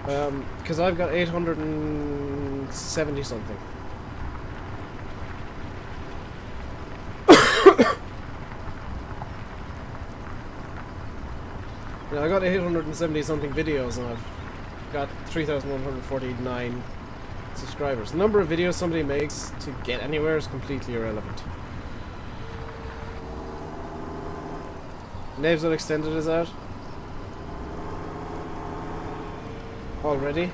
Because I've got 870 something. Yeah, I got 870 something videos and I've got 3,149 subscribers. The number of videos somebody makes to get anywhere is completely irrelevant. Knaves Unextended is out. Already.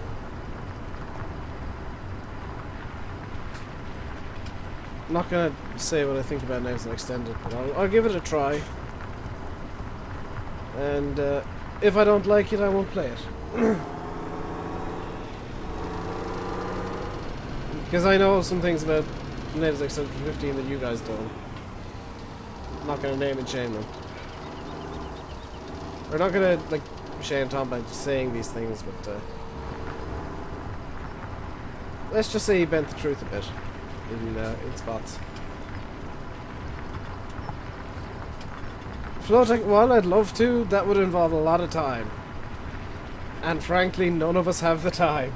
I'm not gonna say what I think about Knaves Unextended, but I'll give it a try. And if I don't like it, I won't play it. Because I know some things about Knaves Unextended for 15 that you guys don't. I'm not gonna name and shame them. We're not gonna like shame Tom by just saying these things, but let's just say he bent the truth a bit in spots. Floating, while I'd love to, that would involve a lot of time. And frankly, none of us have the time.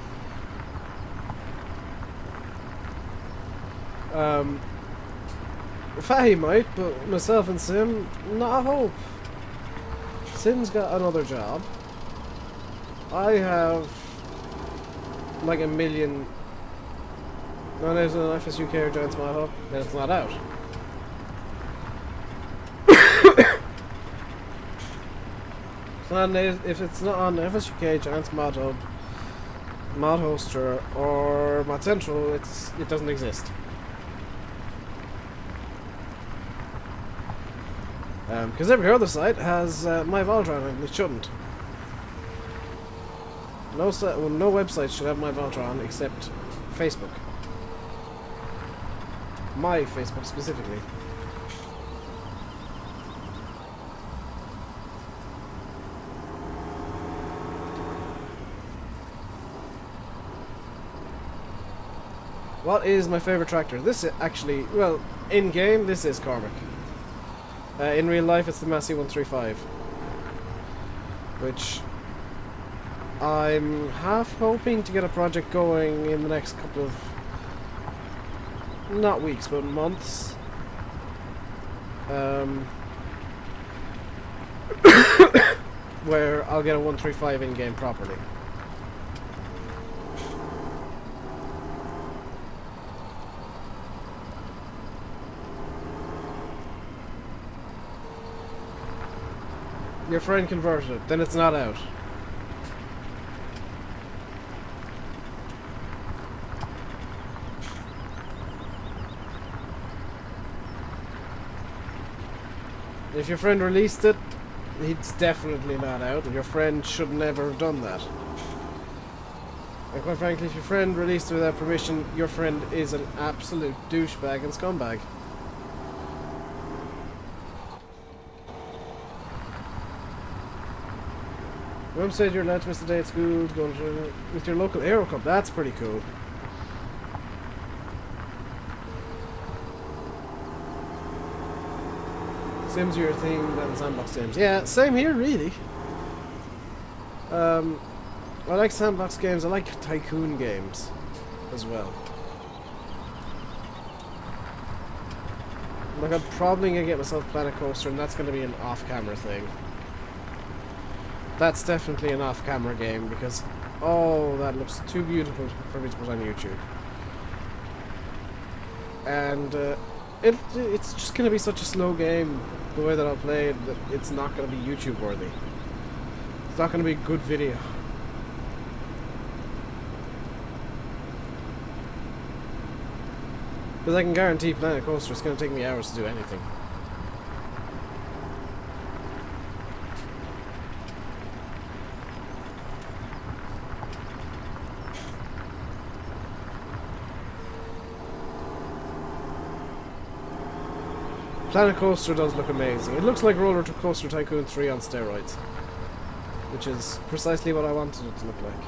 Fahy might, but myself and Sim, not a hope. Sim's got another job. I have like a million. No, there's an FSUK or Giants Mod Hub, then it's not out. If it's not on FSUK, Giants Mod Hub, Mod Hoster, or Mod Central, it doesn't exist. Because every other site has my Voltron, and it shouldn't. No website should have my Voltron except Facebook. My Facebook specifically. What is my favourite tractor? This is actually, well, in game, this is Cormac. In real life, it's the Massey 135. Which I'm half hoping to get a project going in the next couple of, not weeks, but months. Where I'll get a 135 in game properly. Your friend converted it, then it's not out. If your friend released it, it's definitely not out, and your friend should never have done that. And quite frankly, if your friend released it without permission, your friend is an absolute douchebag and scumbag. Mum said you're allowed to miss a day at school to go with your local Aero Club. That's pretty cool. Sims are your thing than sandbox games. Yeah, same here, really. I like sandbox games. I like tycoon games as well. Like, I'm probably gonna get myself Planet Coaster, and that's gonna be an off-camera thing. That's definitely an off-camera game because, oh, that looks too beautiful for me to put on YouTube. And it's just going to be such a slow game, the way that I'll play it, that it's not going to be YouTube worthy. It's not going to be a good video. Because I can guarantee Planet Coaster is going to take me hours to do anything. Planet Coaster does look amazing. It looks like Roller Coaster Tycoon 3 on steroids. Which is precisely what I wanted it to look like.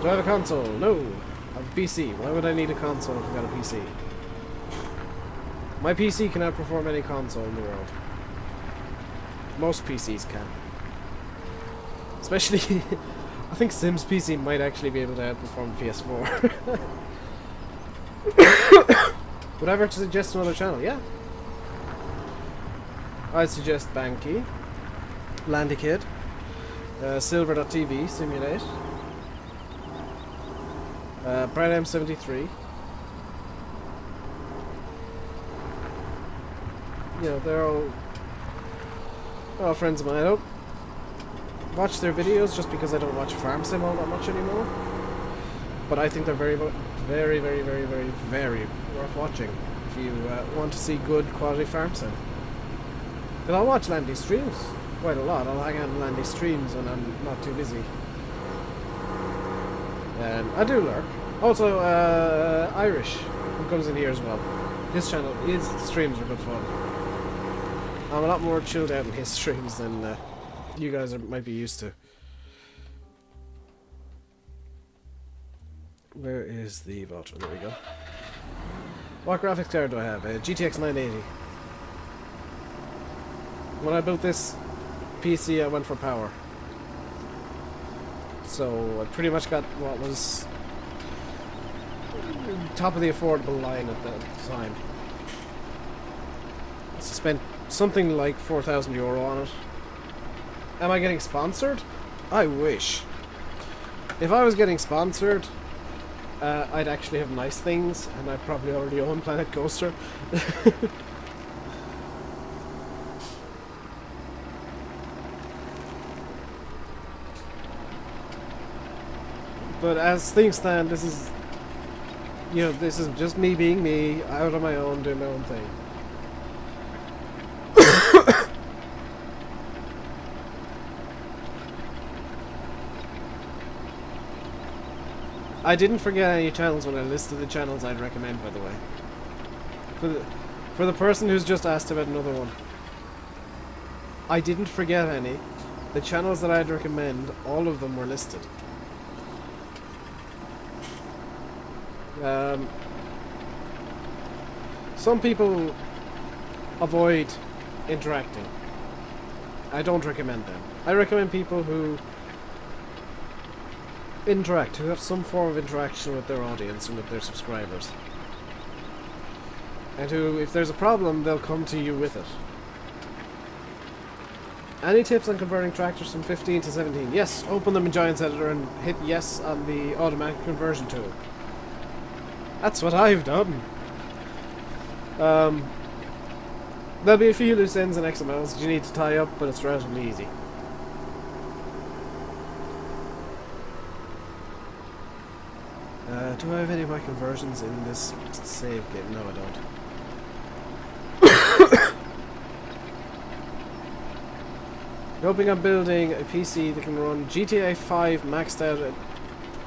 Do I have a console? No. I have a PC. Why would I need a console if I've got a PC? My PC can outperform any console in the world. Most PCs can. Especially, I think Sims PC might actually be able to outperform PS4. Would I ever suggest another channel? Yeah. I'd suggest Banky, Landy Kid, Silver.tv, Simulate, Brad M73. You know, they're all friends of mine. I don't watch their videos just because I don't watch Farm Sim all that much anymore. But I think they're very, very, very, very, very, very worth watching if you want to see good quality Farm Sim. Because I'll watch Landy's streams quite a lot. I'll hang out on Landy's streams when I'm not too busy. And I do lurk. Also, Irish, who comes in here as well. His channel, his streams are good fun. I'm a lot more chilled out in his streams than you guys might be used to. Where is the voucher? There we go. What graphics card do I have? A GTX 980. When I built this PC, I went for power. So I pretty much got what was top of the affordable line at the time. So spent something like €4,000 on it. Am I getting sponsored? I wish. If I was getting sponsored, I'd actually have nice things, and I probably already own Planet Coaster. But as things stand, this is, you know, this is just me being me, out on my own, doing my own thing. I didn't forget any channels when I listed the channels I'd recommend, by the way. For the person who's just asked about another one. I didn't forget any. The channels that I'd recommend, all of them were listed. Some people avoid interacting. I don't recommend them. I recommend people who interact, who have some form of interaction with their audience and with their subscribers. And who, if there's a problem, they'll come to you with it. Any tips on converting tractors from 15 to 17? Yes, open them in Giants Editor and hit yes on the automatic conversion tool. That's what I've done. There'll be a few loose ends and XMLs that you need to tie up, but it's relatively easy. Do I have any of my conversions in this save game? No, I don't. Hoping I'm building a PC that can run GTA 5 maxed out at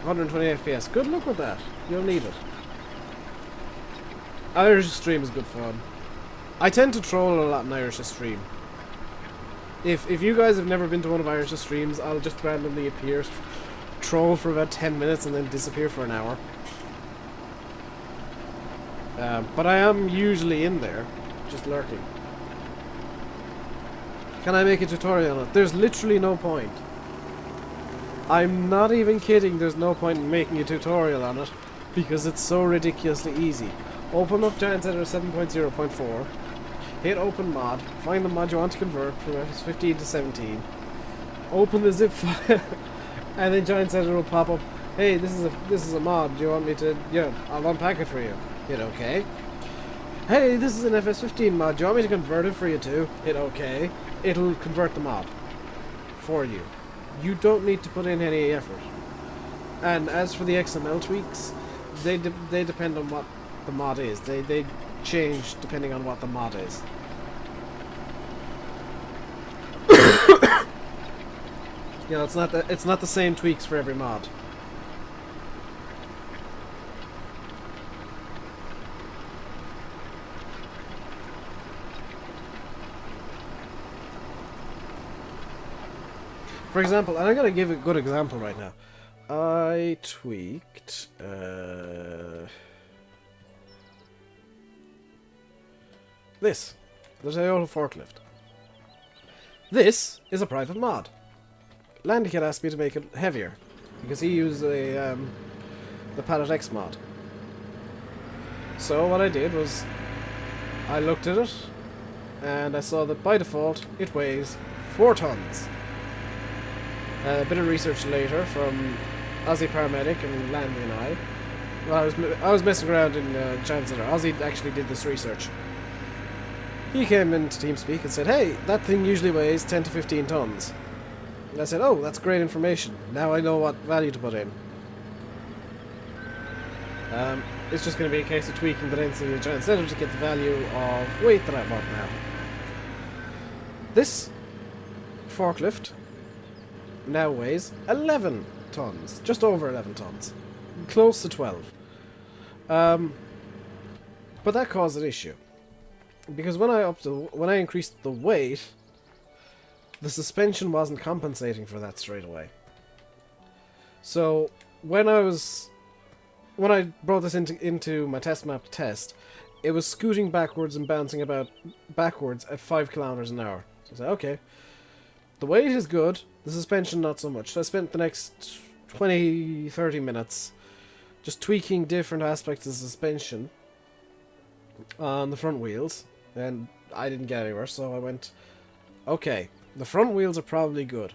120 FPS. Good luck with that. You'll need it. Irish stream is good fun. I tend to troll a lot in Irish stream. If you guys have never been to one of Irish's streams, I'll just randomly appear, troll for about 10 minutes and then disappear for an hour. But I am usually in there, just lurking. Can I make a tutorial on it? There's literally no point. I'm not even kidding, there's no point in making a tutorial on it, because it's so ridiculously easy. Open up Giants Editor 7.0.4, hit open mod, find the mod you want to convert from FS15 to 17, open the zip file, and then Giants Editor will pop up, hey, this is a mod, do you want me to, yeah, I'll unpack it for you. Hit OK. Hey, this is an FS15 mod, do you want me to convert it for you too? Hit OK. It'll convert the mod for you. You don't need to put in any effort. And as for the XML tweaks, they depend on what the mod is. They change depending on what the mod is. You know, it's not the same tweaks for every mod. For example, and I'm going to give a good example right now. I tweaked... this. The Toyota forklift. This is a private mod. Landykit asked me to make it heavier because he used the Pallet X mod. So what I did was I looked at it and I saw that by default it weighs 4 tons. A bit of research later from Aussie Paramedic and Landy and I. Well, I was messing around in Chancellor. Aussie actually did this research. He came into TeamSpeak and said, hey, that thing usually weighs 10 to 15 tons. And I said, oh, that's great information. Now I know what value to put in. It's just going to be a case of tweaking the density of the Chancellor to get the value of weight that I want now. This forklift now weighs 11 tons. Just over 11 tons. Close to 12. But that caused an issue. Because when I increased the weight, the suspension wasn't compensating for that straight away. So when I brought this into my test map to test, it was scooting backwards and bouncing about backwards at 5 kilometers an hour. So I said, okay, the weight is good, the suspension not so much. So I spent the next 20-30 minutes just tweaking different aspects of suspension on the front wheels, and I didn't get anywhere, so I went, okay, the front wheels are probably good.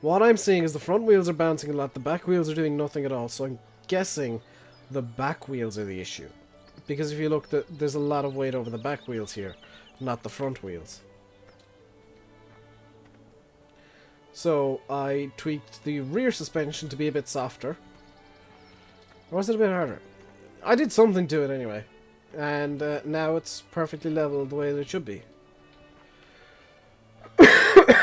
What I'm seeing is the front wheels are bouncing a lot, the back wheels are doing nothing at all, so I'm guessing the back wheels are the issue. Because if you look, there's a lot of weight over the back wheels here, not the front wheels. So I tweaked the rear suspension to be a bit softer. Or was it a bit harder? I did something to it anyway. And now it's perfectly level the way that it should be.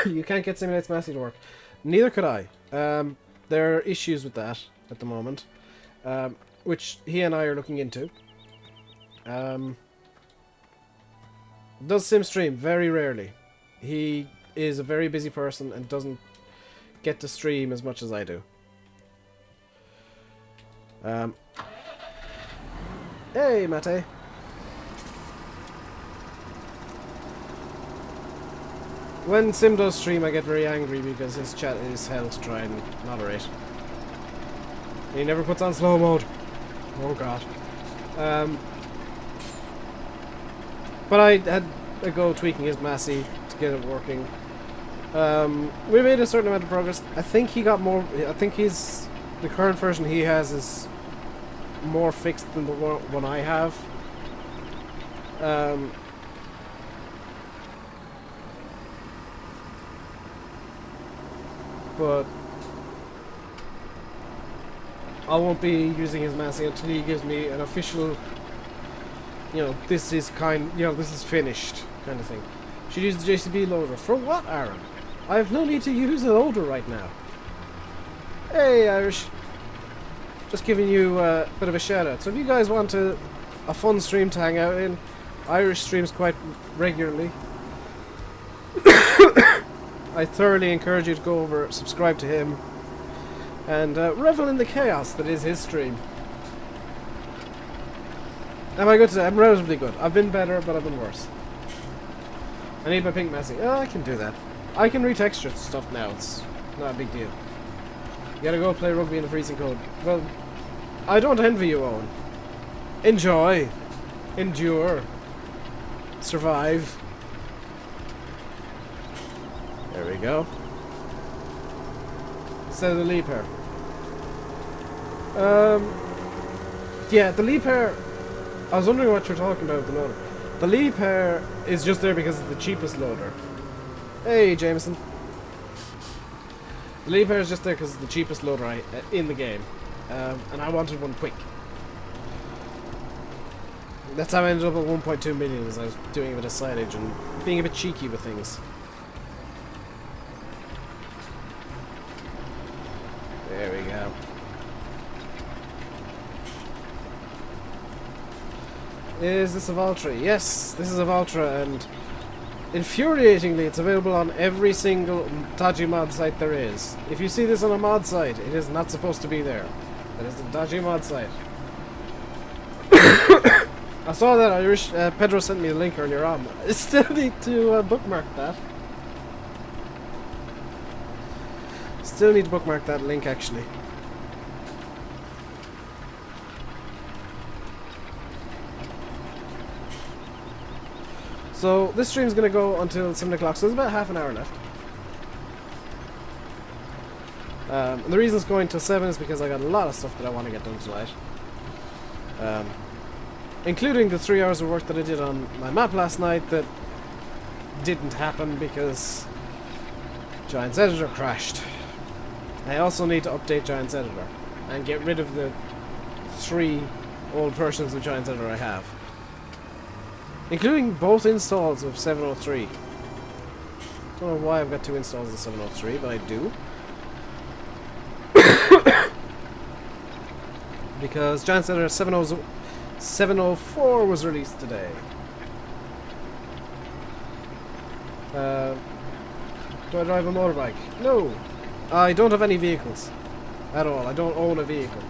You can't get Simulate's Massey to work. Neither could I. There are issues with that at the moment, which he and I are looking into. Does SimStream very rarely. He is a very busy person and doesn't get to stream as much as I do. Hey, Mate. When Sim does stream, I get very angry because his chat is hell to try and moderate. He never puts on slow mode. Oh god. But I had a go tweaking his Massey to get it working. We made a certain amount of progress. I think he got more. I think the current version he has is more fixed than the one I have. But I won't be using his Massey until he gives me an official, this is this is finished kind of thing. Should use the JCB loader. For what, Aaron? I have no need to use a loader right now. Hey, Irish. Just giving you a bit of a shout out. So if you guys want a fun stream to hang out in, Irish streams quite regularly. I thoroughly encourage you to go over, subscribe to him, and revel in the chaos that is his stream. Am I good today? I'm relatively good. I've been better, but I've been worse. I need my pink Massey. Oh, I can do that. I can retexture stuff now. It's not a big deal. You gotta go play rugby in the freezing cold. Well, I don't envy you, Owen. Enjoy. Endure. Survive. There we go. Instead of the leap hair. Yeah, the leap hair. I was wondering what you're talking about with the loader. The leap hair is just there because it's the cheapest loader. Hey, Jameson. The leap hair is just there because it's the cheapest loader in the game. And I wanted one quick. That's how I ended up at 1.2 million, as I was doing a bit of silage and being a bit cheeky with things. There we go. Is this a Valtra? Yes, this is a Valtra, and infuriatingly, it's available on every single dodgy mod site there is. If you see this on a mod site, it is not supposed to be there. That is a dodgy mod site. I saw that Irish. Pedro sent me a link earlier on. I still need to bookmark that. Still need to bookmark that link actually. So this stream's gonna go until 7 o'clock, so there's about half an hour left. And the reason it's going till 7 is because I got a lot of stuff that I want to get done tonight. Including the 3 hours of work that I did on my map last night that didn't happen because Giant's Editor crashed. I also need to update Giant's Editor and get rid of the 3 old versions of Giant's Editor I have. Including both installs of 703. Don't know why I've got 2 installs of 703, but I do. Because Giant's Editor 704 was released today. Do I drive a motorbike? No! I don't have any vehicles. At all. I don't own a vehicle.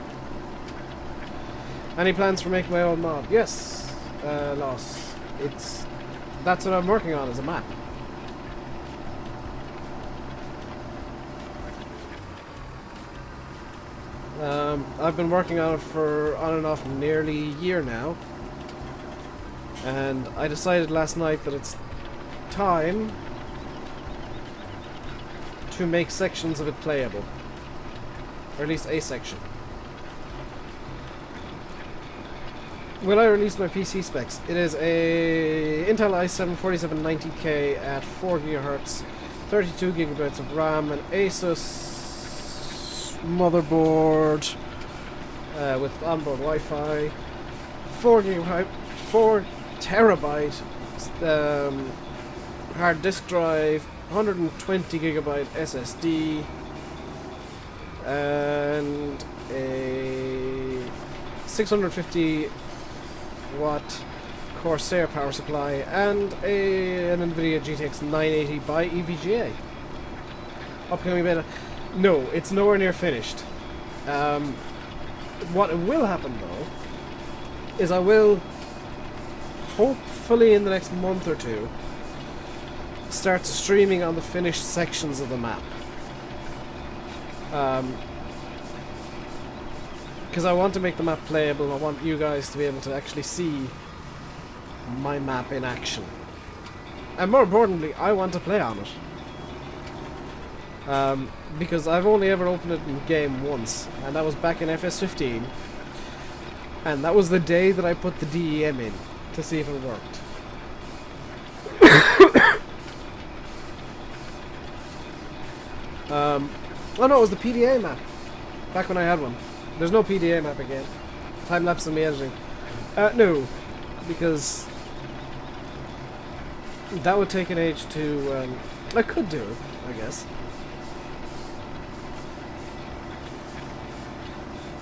Any plans for making my own mod? Yes! Loss. That's what I'm working on, is a map. I've been working on it for on and off nearly a year now, and I decided last night that it's time to make sections of it playable, or at least a section. Will I release my PC specs? It is a Intel i7 4790K at 4 GHz, 32 GB of RAM, an Asus motherboard with onboard Wi-Fi, 4 terabyte hard disk drive, 120 GB SSD, and a 650 watt Corsair power supply, and an NVIDIA GTX 980 by EVGA. Upcoming beta. No, it's nowhere near finished. What will happen though is I will hopefully in the next month or two start streaming on the finished sections of the map. Because I want to make the map playable. I want you guys to be able to actually see my map in action. And more importantly, I want to play on it. Because I've only ever opened it in game once, and that was back in FS15. And that was the day that I put the DEM in to see if it worked. Oh no, it was the PDA map. Back when I had one. There's no PDA map again. Time-lapse in my editing. No. Because that would take an age to... I could do it, I guess.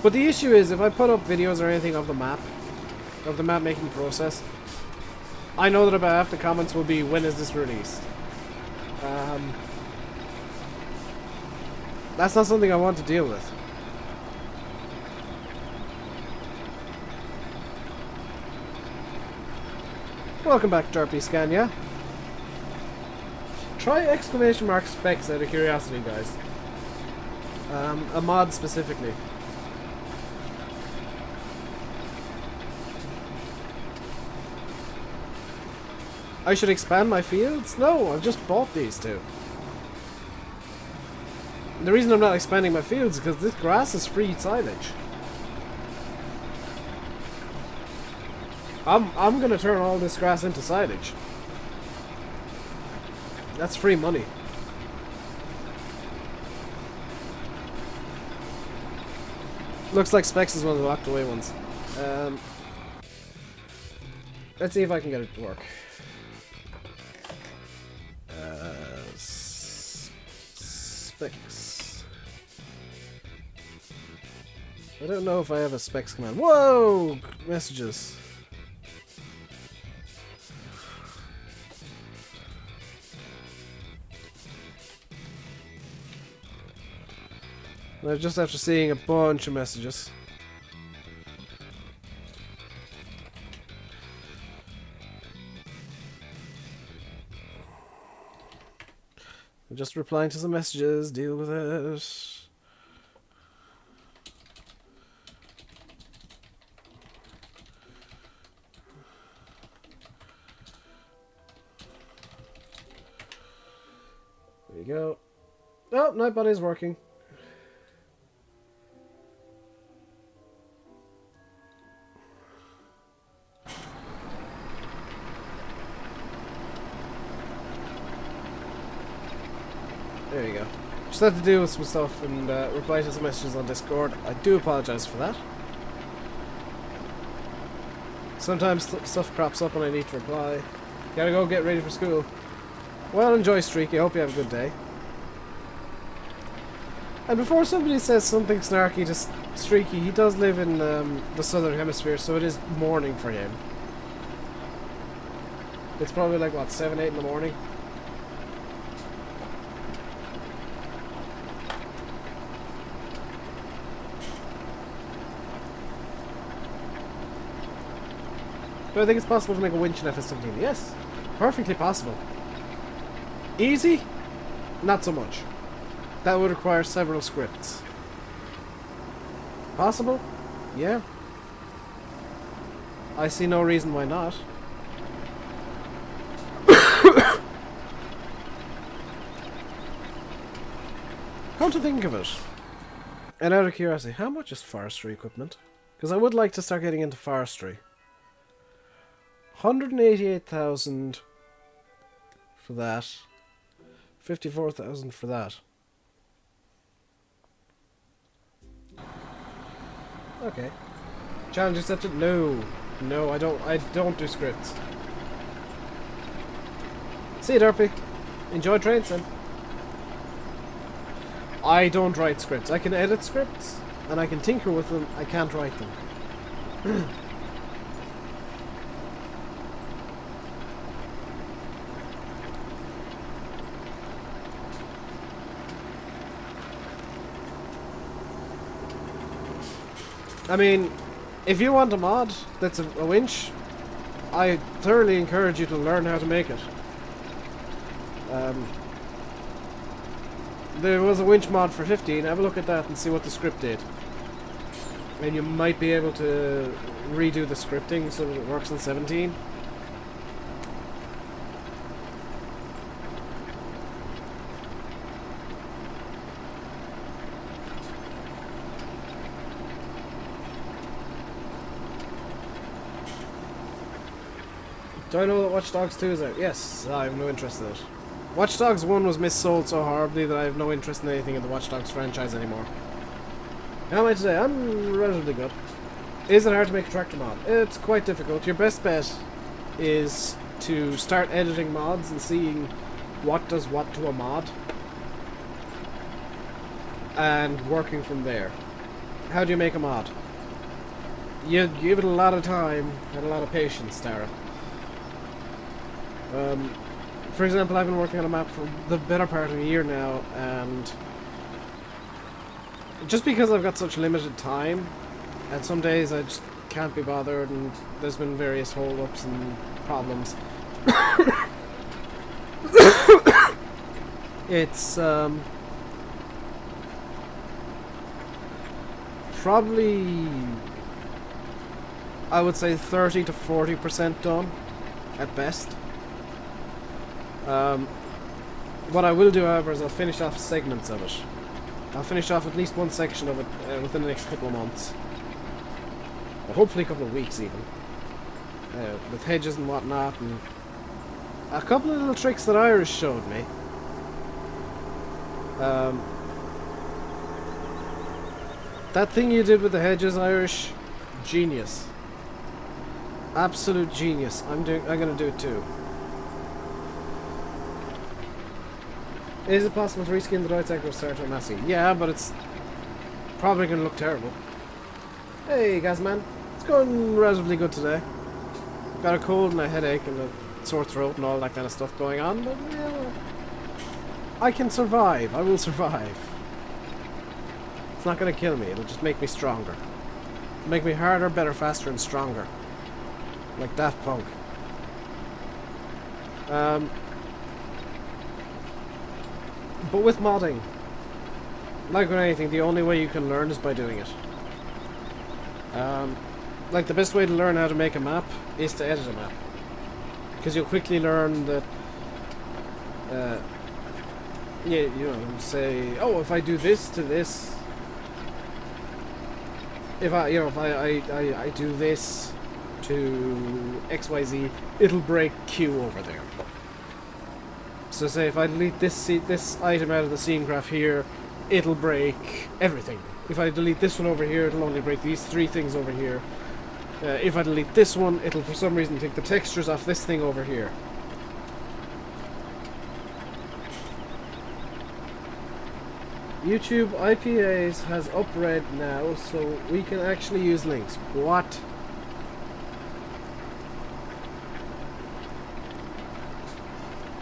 But the issue is, if I put up videos or anything of the map making process, I know that about half the comments will be, when is this released? That's not something I want to deal with. Welcome back, Derpy Scania. Try exclamation mark specs out of curiosity, guys. A mod specifically. I should expand my fields? No, I've just bought these two. The reason I'm not expanding my fields is because this grass is free silage. I'm gonna turn all this grass into silage. That's free money. Looks like Specs is one of the locked away ones. Let's see if I can get it to work. Specs. I don't know if I have a specs command. Whoa! Messages. Just after seeing a bunch of messages. I'm just replying to some messages. Deal with it. There you go. Oh, Nightbody's working. There you go. Just had to deal with some stuff and reply to some messages on Discord. I do apologise for that. Sometimes stuff crops up and I need to reply. Gotta go get ready for school. Well, enjoy Streaky. I hope you have a good day. And before somebody says something snarky to Streaky, he does live in the southern hemisphere, so it is morning for him. It's probably like, what, 7, 8 in the morning? But I think it's possible to make a winch in FS17. Yes, perfectly possible. Easy? Not so much. That would require several scripts. Possible? Yeah. I see no reason why not. Come to think of it, and out of curiosity, how much is forestry equipment? Because I would like to start getting into forestry. 188,000 for that. 54,000 for that. Okay. Challenge accepted? No. No, I don't do scripts. See you, Derpy. Enjoy train sim. I don't write scripts. I can edit scripts, and I can tinker with them. I can't write them. I mean, if you want a mod that's a winch, I thoroughly encourage you to learn how to make it. There was a winch mod for 15, have a look at that and see what the script did. And you might be able to redo the scripting so that it works in 17. Do I know that Watch Dogs 2 is out? Yes, I have no interest in it. Watch Dogs 1 was missold so horribly that I have no interest in anything in the Watch Dogs franchise anymore. How am I today? I'm relatively good. Is it hard to make a tractor mod? It's quite difficult. Your best bet is to start editing mods and seeing what does what to a mod, and working from there. How do you make a mod? You give it a lot of time and a lot of patience, Tara. For example, I've been working on a map for the better part of a year now, and just because I've got such limited time, and some days I just can't be bothered, and there's been various hold-ups and problems. It's probably, I would say 30 to 40% done at best. What I will do, however, is I'll finish off segments of it. I'll finish off at least one section of it within the next couple of months. Or hopefully a couple of weeks even. With hedges and whatnot, and a couple of little tricks that Irish showed me. That thing you did with the hedges, Irish, genius. Absolute genius. I'm gonna do it too. Is it possible to reskin the right Echo Starter Massey? Yeah, but it's probably going to look terrible. Hey, Gazman. It's going relatively good today. Got a cold and a headache and a sore throat and all that kind of stuff going on, but yeah, I can survive. I will survive. It's not going to kill me. It'll just make me stronger. It'll make me harder, better, faster, and stronger. Like Daft Punk. But with modding, like with anything, the only way you can learn is by doing it. Like the best way to learn how to make a map is to edit a map, because you'll quickly learn that. Yeah, you know, say, oh, if I do this to this, if I do this to XYZ, it'll break Q over there. So say if I delete this item out of the scene graph here, it'll break everything. If I delete this one over here, it'll only break these 3 things over here. If I delete this one, it'll for some reason take the textures off this thing over here. YouTube IPAs has upred now, so we can actually use links. What?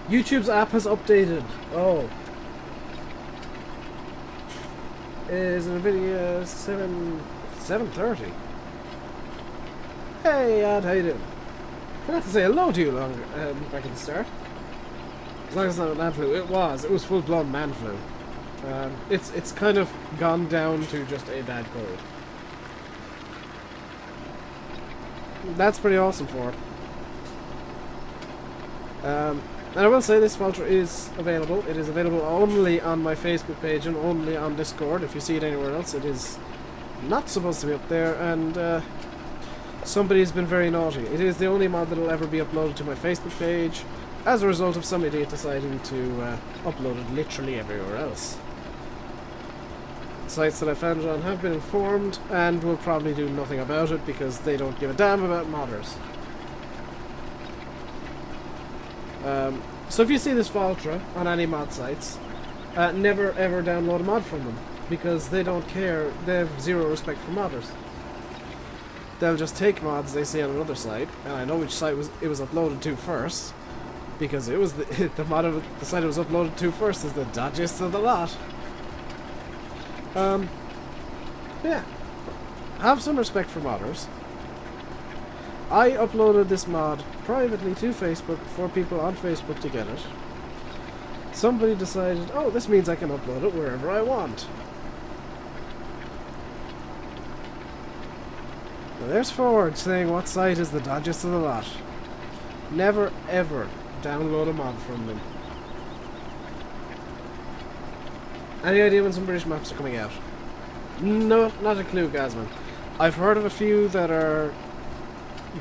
YouTube's app has updated. Oh. Is NVIDIA 7:30? Hey, Ad, how you doing? Forgot to say hello to you back at the start. As long as it's not man flu. It was full-blown man flu. It's kind of gone down to just a bad cold. That's pretty awesome for it. And I will say this voucher is available. It is available only on my Facebook page and only on Discord. If you see it anywhere else, it is not supposed to be up there, and somebody's been very naughty. It is the only mod that will ever be uploaded to my Facebook page as a result of some idiot deciding to upload it literally everywhere else. Sites that I found it on have been informed and will probably do nothing about it because they don't give a damn about modders. So if you see this Valtra on any mod sites, never ever download a mod from them, because they don't care. They have zero respect for modders. They'll just take mods they see on another site, and I know which site it was uploaded to first, because it was the mod of the site it was uploaded to first is the dodgiest of the lot. Yeah, have some respect for modders. I uploaded this mod privately to Facebook for people on Facebook to get it. Somebody decided, oh, this means I can upload it wherever I want. Now there's Ford saying what site is the dodgiest of the lot. Never ever download a mod from them. Any idea when some British maps are coming out? No, not a clue, Gazman. I've heard of a few that are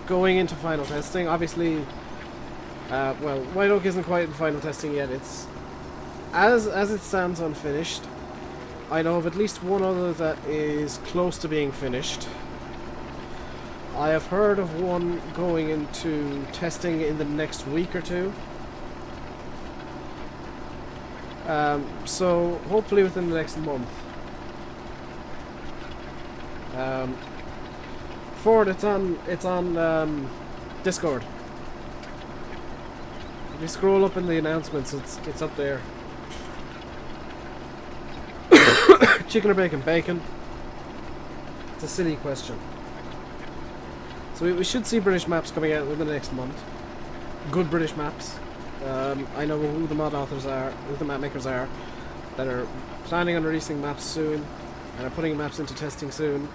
going into final testing. Obviously, well, White Oak isn't quite in final testing yet. It's as it stands unfinished. I know of at least one other that is close to being finished. I have heard of one going into testing in the next week or two. So hopefully within the next month. Ford, it's on Discord. If you scroll up in the announcements, it's up there. Chicken or bacon? Bacon. It's a silly question. So we should see British maps coming out within the next month. Good British maps. I know who the mod authors are, who the map makers are, that are planning on releasing maps soon, and are putting maps into testing soon.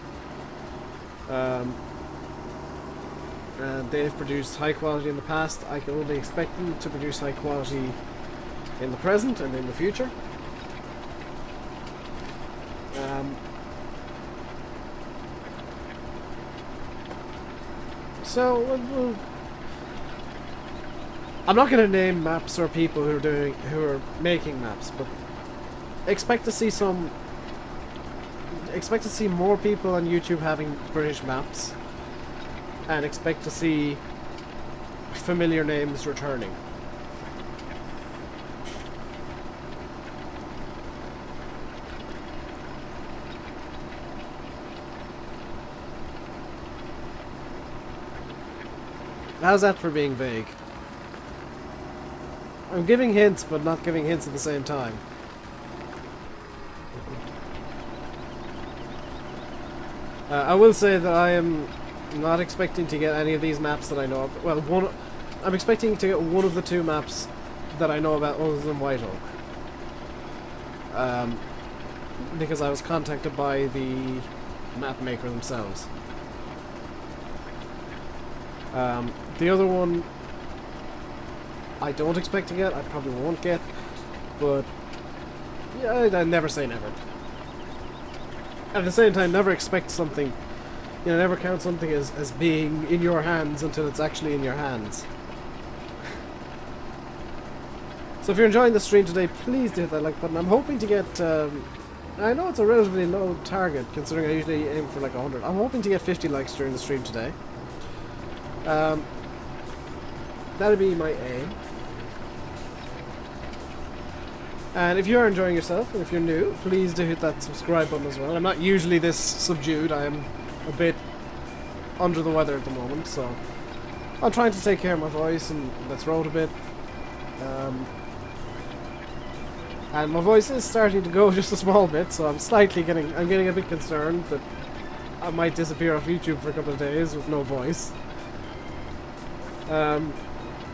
And they've produced high quality in the past. I can only expect them to produce high quality in the present and in the future. So I'm not going to name maps or people who are making maps, but expect to see more people on YouTube having British maps, and expect to see familiar names returning. How's that for being vague? I'm giving hints, but not giving hints at the same time. I will say that I am not expecting to get any of these maps that I know of. Well, I'm expecting to get one of the two maps that I know about other than White Oak. because I was contacted by the map maker themselves. The other one I don't expect to get, I probably won't get, but yeah, I never say never. At the same time, never expect something, you know, never count something as being in your hands until it's actually in your hands. So if you're enjoying the stream today, please do hit that like button. I'm hoping to get, I know it's a relatively low target considering I usually aim for like 100. I'm hoping to get 50 likes during the stream today. That'll be my aim. And if you are enjoying yourself, and if you're new, please do hit that subscribe button as well. I'm not usually this subdued. I am a bit under the weather at the moment, so I'm trying to take care of my voice and my throat a bit. And my voice is starting to go just a small bit, so I'm getting a bit concerned that I might disappear off YouTube for a couple of days with no voice.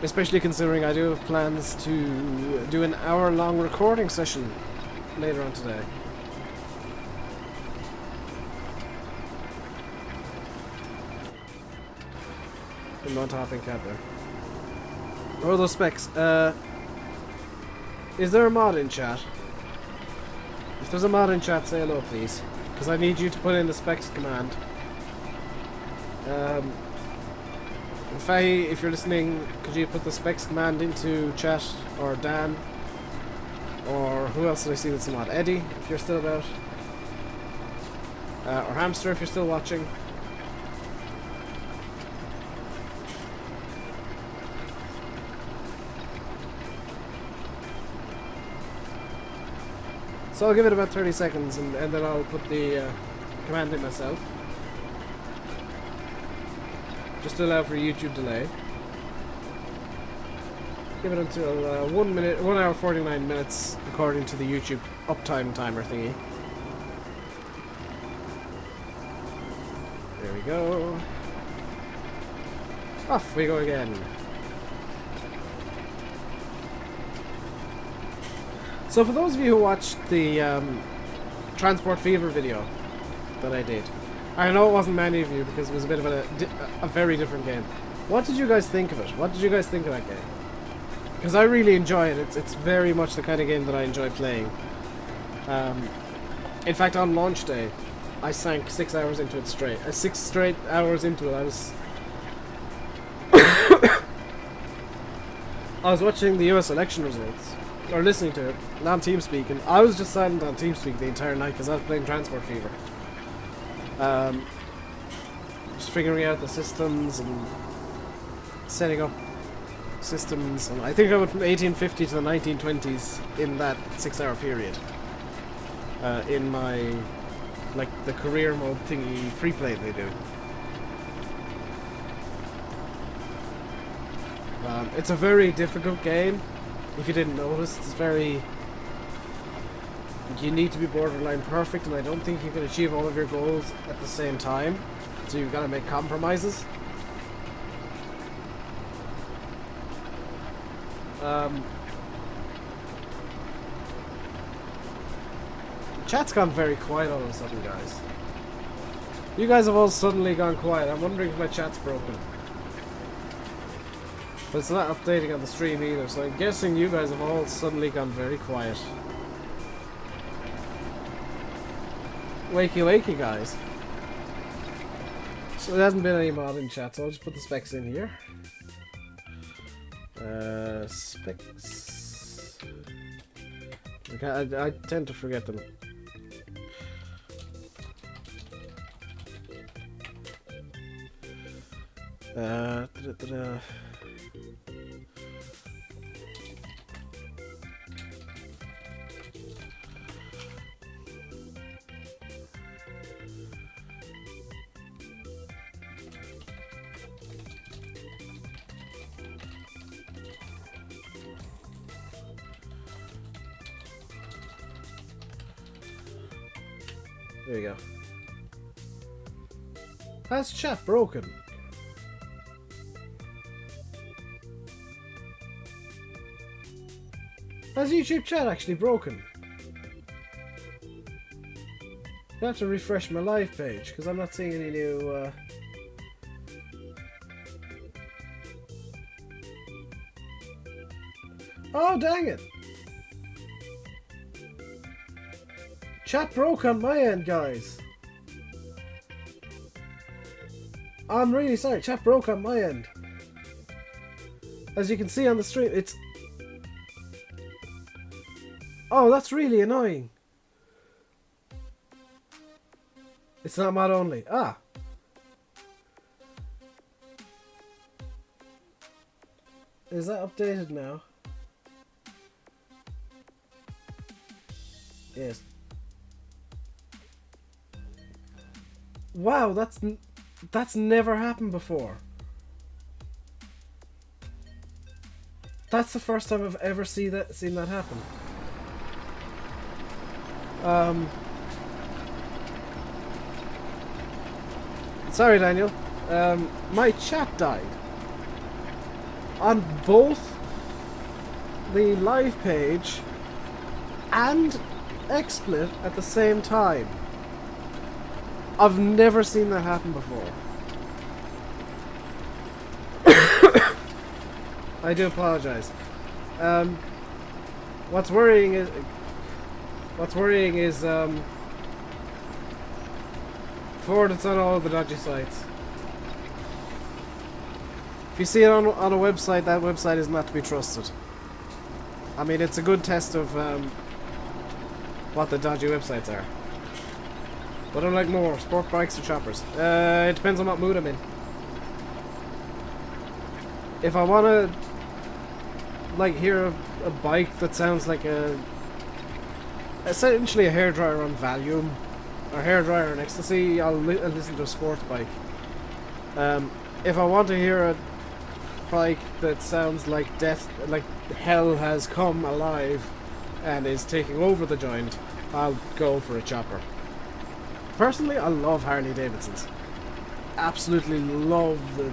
Especially considering I do have plans to do an hour-long recording session later on today. I'm not topping cap there. What are those specs? Is there a mod in chat? If there's a mod in chat, say hello, please. Because I need you to put in the specs command. If you're listening, could you put the specs command into chat, or Dan, or who else did I see that's a mod? Eddie, if you're still about, or Hamster, if you're still watching. So I'll give it about 30 seconds, and then I'll put the command in myself. Just to allow for YouTube delay. Give it until 1 hour 49 minutes according to the YouTube uptime timer thingy. There we go. Off we go again. So for those of you who watched the Transport Fever video that I did, I know it wasn't many of you because it was a bit of a very different game. What did you guys think of it? What did you guys think of that game? Because I really enjoy it. It's very much the kind of game that I enjoy playing. In fact, on launch day, I sank 6 hours into it straight. 6 straight hours into it, I was... I was watching the US election results, or listening to it, on TeamSpeak, and I was just silent on TeamSpeak the entire night because I was playing Transport Fever. Just figuring out the systems and setting up systems, and I think I went from 1850 to the 1920s in that 6 hour period. In my, like, the career mode thingy free play they do. It's a very difficult game. If you didn't notice, it's very... You need to be borderline perfect, and I don't think you can achieve all of your goals at the same time. So you've got to make compromises. Chat's gone very quiet all of a sudden, guys. You guys have all suddenly gone quiet. I'm wondering if my chat's broken. But it's not updating on the stream either, so I'm guessing you guys have all suddenly gone very quiet. Wakey wakey, guys. So there hasn't been any mod in chat, so I'll just put the specs in here. Specs. Okay, I tend to forget them. There you go. Has chat broken? Has YouTube chat actually broken? I have to refresh my live page because I'm not seeing any new. Oh, dang it! Chat broke on my end, guys. I'm really sorry. Chat broke on my end. As you can see on the stream, it's... Oh, that's really annoying. It's not mod only. Ah. Is that updated now? Yes. Wow, that's never happened before. That's the first time I've ever seen that happen. Sorry, Daniel. My chat died on both the live page and XSplit at the same time. I've never seen that happen before. I do apologize. What's worrying is forward it's on all of the dodgy sites. If you see it on a website, that website is not to be trusted. I mean, it's a good test of what the dodgy websites are. What do I like more, sport bikes or choppers? It depends on what mood I'm in. If I want to like hear a bike that sounds like essentially a hairdryer on Valium or hairdryer on ecstasy, I'll listen to a sports bike. If I want to hear a bike that sounds like hell has come alive and is taking over the joint, I'll go for a chopper. Personally, I love Harley Davidsons. Absolutely love the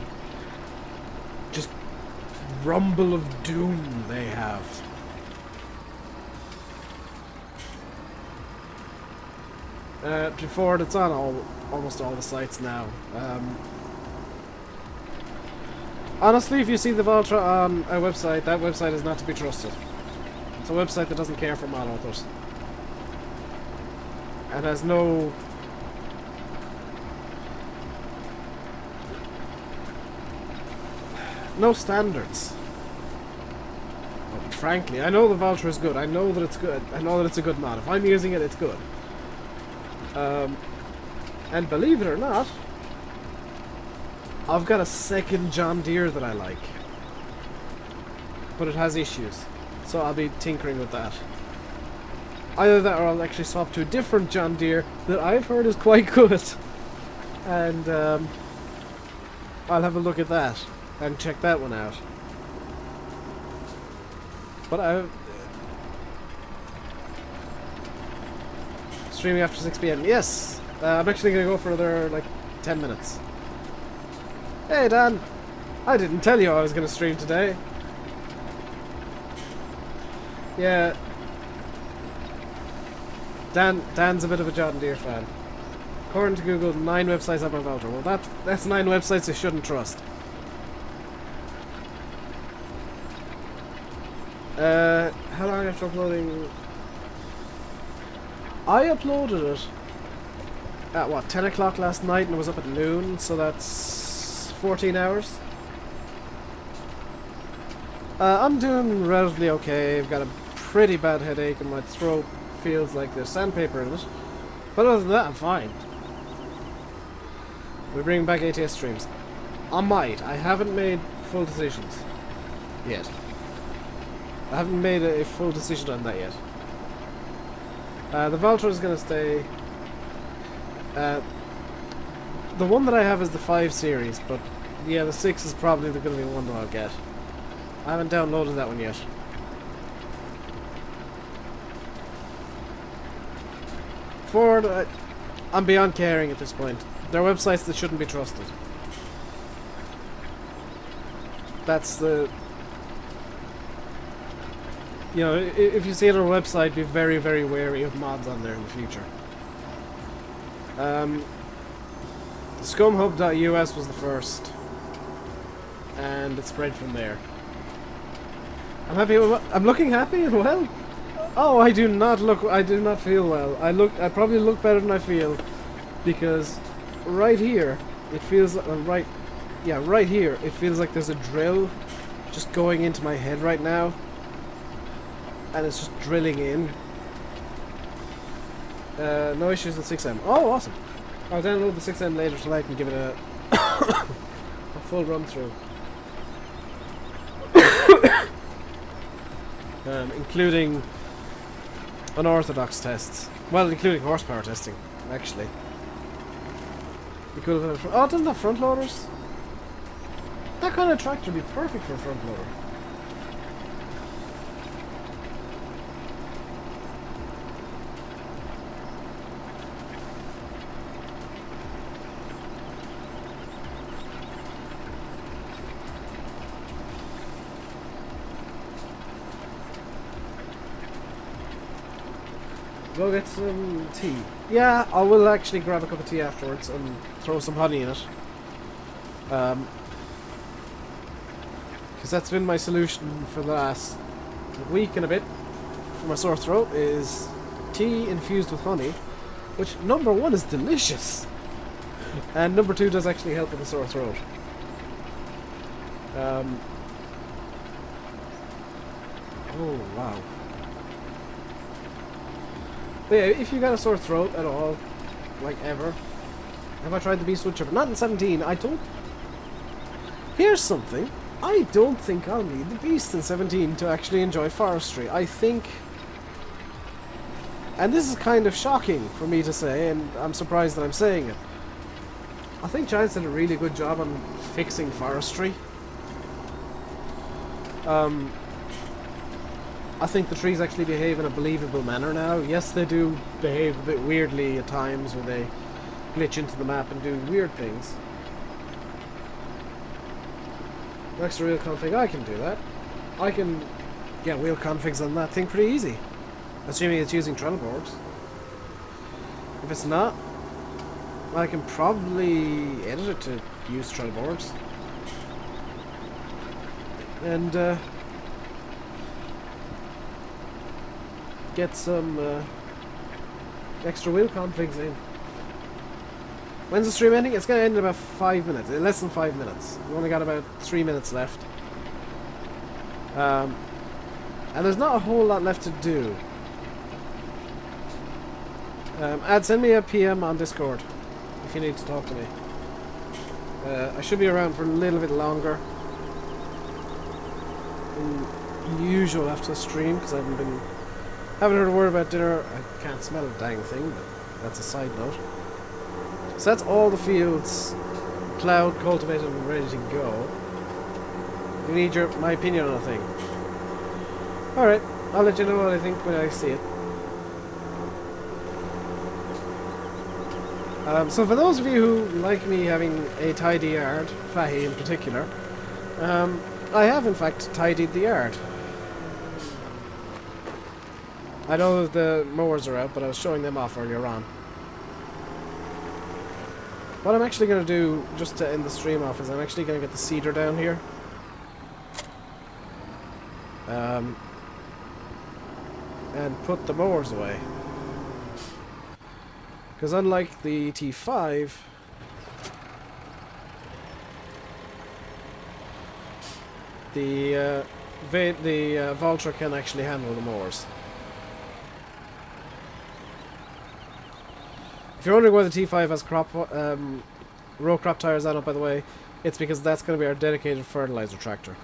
just rumble of doom they have. Before it's on almost all the sites now. Honestly, if you see the Valtra on a website, that website is not to be trusted. It's a website that doesn't care for mod authors. And has no standards. But frankly, I know the Valtra is good. I know that it's good. I know that it's a good mod. If I'm using it, it's good. And believe it or not, I've got a second John Deere that I like. But it has issues. So I'll be tinkering with that. Either that or I'll actually swap to a different John Deere that I've heard is quite good. And I'll have a look at that and check that one out. But streaming after 6 PM. Yes! I'm actually going to go for another, 10 minutes. Hey, Dan! I didn't tell you I was going to stream today. Yeah. Dan's a bit of a John Deere fan. According to Google, 9 websites up on Valtra. Well, that's 9 websites you shouldn't trust. How long after uploading? I uploaded it at 10 o'clock last night and it was up at noon, so that's 14 hours. I'm doing relatively okay. I've got a pretty bad headache and my throat feels like there's sandpaper in it. But other than that, I'm fine. We're bringing back ATS streams. I might. I haven't made full decisions yet. I haven't made a full decision on that yet. The Valtra is going to stay. The one that I have is the 5 series, but yeah, the 6 is probably going to be the one that I'll get. I haven't downloaded that one yet. Ford, I'm beyond caring at this point. They're websites that shouldn't be trusted. That's the... You know, if you see it on a website, be very, very wary of mods on there in the future. Scumhub.us was the first, and it spread from there. I'm happy. I'm looking happy and well. Oh, I do not feel well. I probably look better than I feel, because right here it feels right here it feels like there's a drill just going into my head right now, and it's just drilling in. No issues with 6M. Oh, awesome. I'll download the 6M later tonight and give it a a full run through. Including unorthodox tests. Well, including horsepower testing, actually. Be cool if it had oh, it doesn't have front loaders? That kind of tractor would be perfect for a front loader. Go get some tea. Yeah, I will actually grab a cup of tea afterwards and throw some honey in it. Because that's been my solution for the last week and a bit for my sore throat, is tea infused with honey, which number one is delicious, and number two does actually help with the sore throat. Oh wow. But yeah, if you got a sore throat at all, like ever, have I tried the Beast Wood Chipper? Not in 17, I don't... Here's something. I don't think I'll need the Beast in 17 to actually enjoy forestry. I think... And this is kind of shocking for me to say, and I'm surprised that I'm saying it. I think Giants did a really good job on fixing forestry. I think the trees actually behave in a believable manner now. Yes, they do behave a bit weirdly at times, where they glitch into the map and do weird things. Next to wheel config, I can do that. I can get wheel configs on that thing pretty easy, assuming it's using trail boards. If it's not, I can probably edit it to use trail boards. And get some extra wheel configs in. When's the stream ending? It's going to end in about 5 minutes. Less than 5 minutes. We've only got about 3 minutes left. And there's not a whole lot left to do. Send me a PM on Discord if you need to talk to me. I should be around for a little bit longer than usual after the stream, because I haven't heard a word about dinner. I can't smell a dang thing, but that's a side note. So that's all the fields plowed, cultivated, and ready to go. You need my opinion on a thing. Alright, I'll let you know what I think when I see it. So for those of you who like me having a tidy yard, Fahy in particular, I have in fact tidied the yard. I know that the mowers are out, but I was showing them off earlier on. What I'm actually going to do, just to end the stream off, is I'm actually going to get the seeder down here. And put the mowers away. Because unlike the T5, the Valtra can actually handle the mowers. If you're wondering why the T5 has row crop tires on it, by the way, it's because that's going to be our dedicated fertilizer tractor.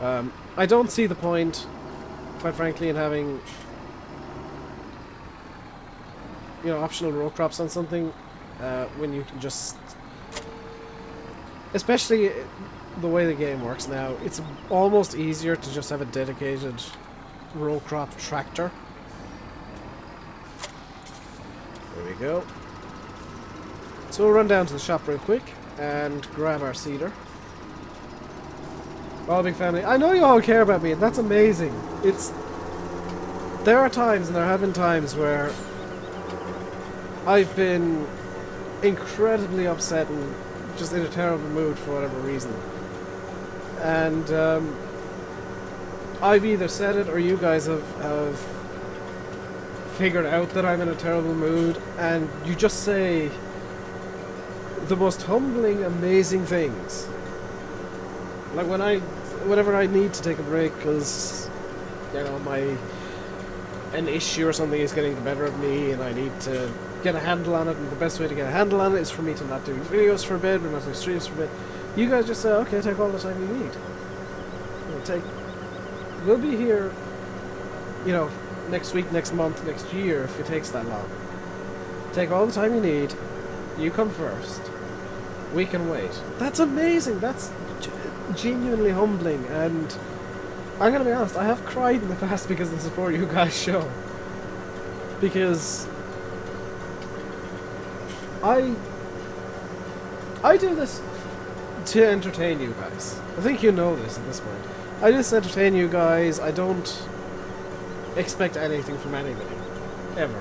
I don't see the point, quite frankly, in having, optional row crops on something when you can just, especially the way the game works now, it's almost easier to just have a dedicated row crop tractor. There we go. So we'll run down to the shop real quick and grab our seeder. All big family. I know you all care about me, and that's amazing. There are times, and there have been times, where I've been incredibly upset and just in a terrible mood for whatever reason. And I've either said it or you guys have figured out that I'm in a terrible mood, and you just say the most humbling, amazing things. Like whenever I need to take a break because, you know, an issue or something is getting the better of me and I need to get a handle on it, and the best way to get a handle on it is for me to not do videos for a bit, or not do streams for a bit. You guys just say, okay, take all the time you need. You know, we'll be here, you know, next week, next month, next year, if it takes that long. Take all the time you need. You come first. We can wait. That's amazing. That's genuinely humbling, and I'm gonna be honest, I have cried in the past because of the support you guys show. Because I do this to entertain you guys. I think you know this at this point. I just entertain you guys. I don't expect anything from anybody. Ever.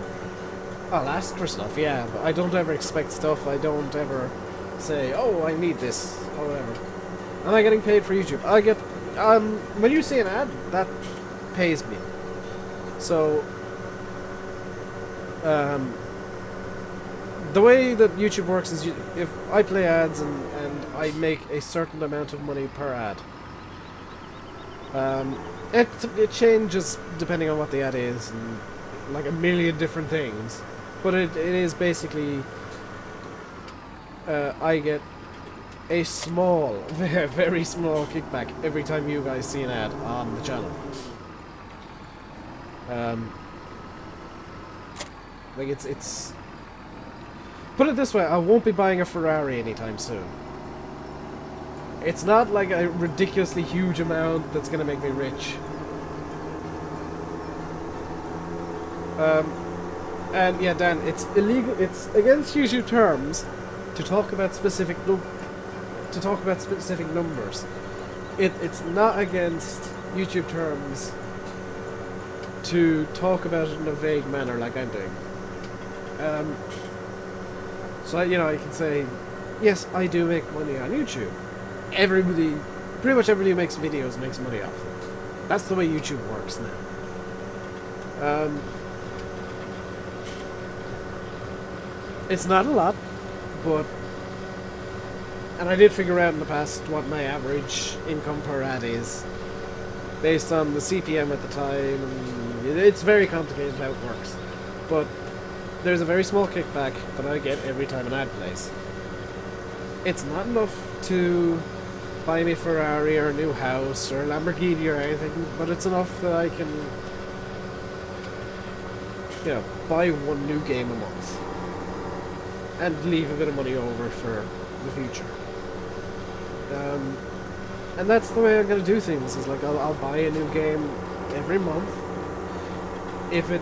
I'll ask for stuff, yeah, but I don't ever expect stuff. I don't ever say, oh, I need this, or whatever. Am I getting paid for YouTube? I get, when you see an ad, that pays me. So, the way that YouTube works is if I play ads and I make a certain amount of money per ad. It changes depending on what the ad is and like a million different things. But it is basically I get a small, very small kickback every time you guys see an ad on the channel. Like it's put it this way, I won't be buying a Ferrari anytime soon. It's not like a ridiculously huge amount that's gonna make me rich. And yeah, Dan, it's illegal. It's against YouTube terms to talk about specific numbers. It's not against YouTube terms to talk about it in a vague manner like I'm doing. So you know, I can say, yes, I do make money on YouTube. Pretty much everybody who makes videos makes money off them. That's the way YouTube works now. It's not a lot, but... And I did figure out in the past what my average income per ad is, based on the CPM at the time, and it's very complicated how it works. But there's a very small kickback that I get every time an ad plays. It's not enough to buy me a Ferrari or a new house or a Lamborghini or anything, but it's enough that I can, you know, buy one new game a month and leave a bit of money over for the future. And that's the way I'm going to do things, is like I'll buy a new game every month. If it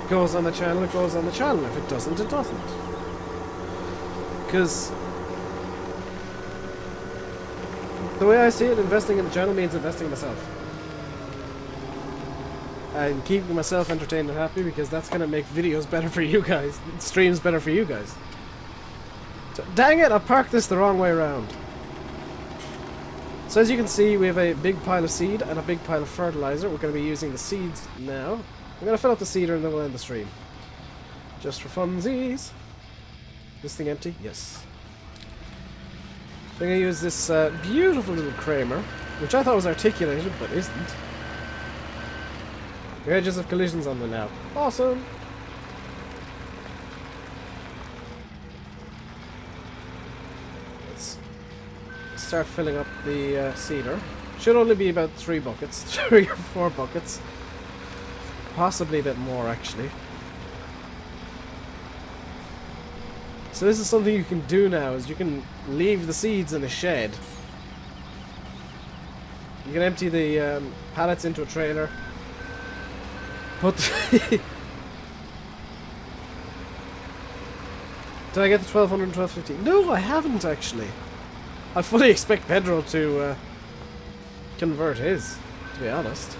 goes on the channel, it goes on the channel. If it doesn't, it doesn't. Because the way I see it, investing in the channel means investing in myself. And keeping myself entertained and happy, because that's going to make videos better for you guys. Streams better for you guys. So, dang it, I parked this the wrong way around. So as you can see, we have a big pile of seed and a big pile of fertilizer. We're going to be using the seeds now. I'm going to fill up the seeder and then we'll end the stream. Just for funsies. This thing empty? Yes. I'm going to use this beautiful little Kramer, which I thought was articulated, but isn't. The edges of collisions on them now. Awesome! Let's start filling up the seeder. Should only be about 3 buckets. 3 or 4 buckets. Possibly a bit more, actually. So this is something you can do now, is you can leave the seeds in a shed. You can empty the pallets into a trailer. Put did I get the 1200 and 1250? No, I haven't actually. I fully expect Pedro to convert his, to be honest.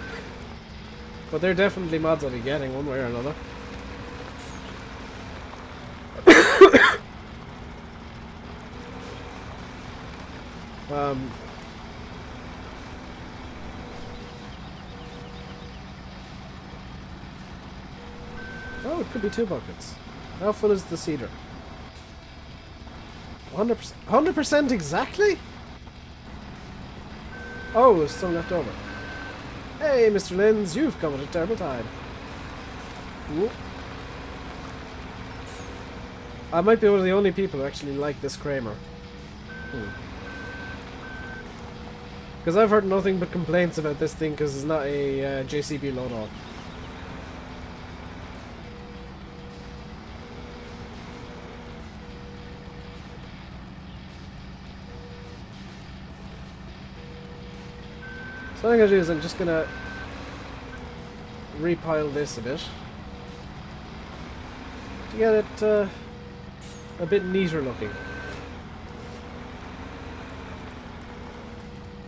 But they're definitely mods I'll be getting one way or another. Um, oh, it could be 2 buckets. How full is the cedar? 100%. 100% exactly? Oh, there's some left over. Hey, Mr. Linz, you've come at a terrible time. Whoop. I might be one of the only people who actually like this Kramer. Because I've heard nothing but complaints about this thing because it's not a JCB load-all. So what I'm going to do is I'm just going to repile this a bit to get it a bit neater looking.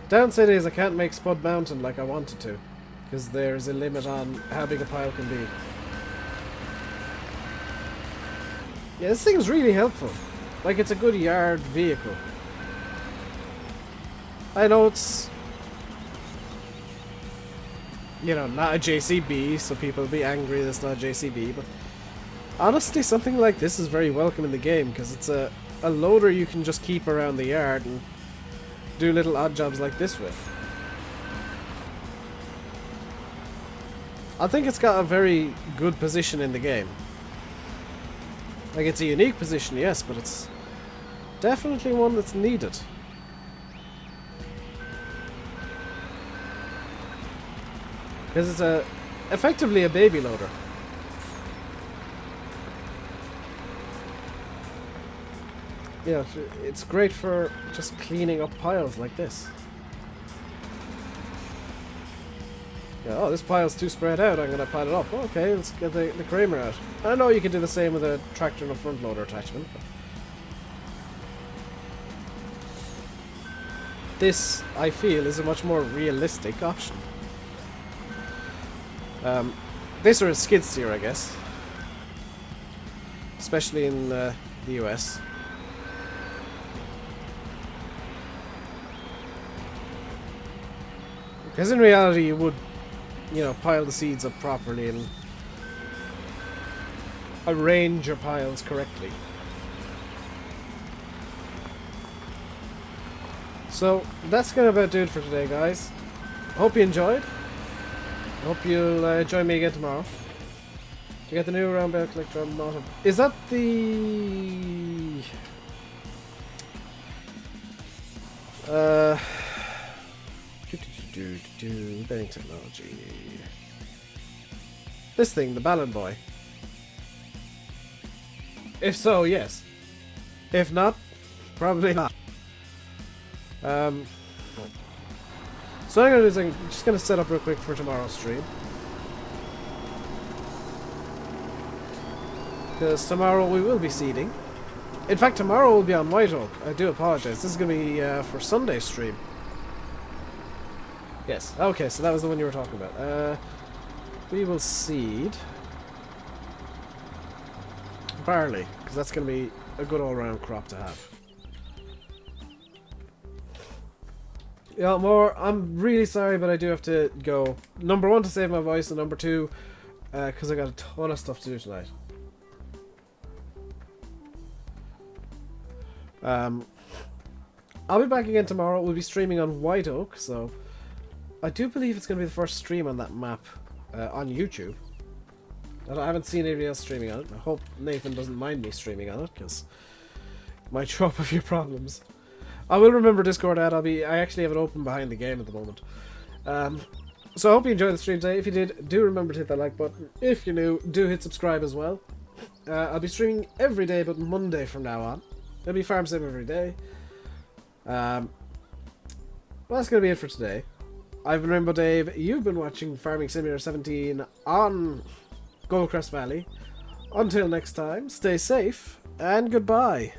Downside is I can't make Spud Mountain like I wanted to because there's a limit on how big a pile can be. Yeah, this thing's really helpful. Like, it's a good yard vehicle. I know it's, you know, not a JCB, so people will be angry that it's not a JCB, but honestly, something like this is very welcome in the game because it's a loader you can just keep around the yard and do little odd jobs like this with. I think it's got a very good position in the game. Like, it's a unique position, yes, but it's definitely one that's needed. Because it's effectively a baby loader. Yeah, it's great for just cleaning up piles like this. Yeah, oh, this pile's too spread out, I'm gonna pile it up. Okay, let's get the Kramer out. I know you can do the same with a tractor and a front loader attachment. But this, I feel, is a much more realistic option. This or a skid steer, I guess. Especially in the US. Because in reality you would, you know, pile the seeds up properly and arrange your piles correctly. So that's gonna about do it for today, guys. Hope you enjoyed. Hope you'll join me again tomorrow to get the new roundabout collector. I'm not. Is that the? Betting technology. This thing, the Ballon Boy. If so, yes. If not, probably not. So what I'm gonna do is I'm just gonna set up real quick for tomorrow's stream. Because tomorrow we will be seeding. In fact, tomorrow will be on White Oak. I do apologize. This is gonna be for Sunday's stream. Yes. Okay, so that was the one you were talking about. We will seed barley, because that's going to be a good all-round crop to have. Yeah, more. I'm really sorry, but I do have to go. Number one, to save my voice, and number two, because I got a ton of stuff to do tonight. I'll be back again tomorrow. We'll be streaming on White Oak, so I do believe it's going to be the first stream on that map on YouTube. I haven't seen anybody else streaming on it. I hope Nathan doesn't mind me streaming on it, because it might show up a few problems. I will remember Discord ad. I actually have it open behind the game at the moment. So I hope you enjoyed the stream today. If you did, do remember to hit that like button. If you're new, do hit subscribe as well. I'll be streaming every day but Monday from now on. There'll be Farm Sim every day. Well, that's going to be it for today. I've been Rainbow Dave. You've been watching Farming Simulator 17 on Goldcrest Valley. Until next time, stay safe and goodbye.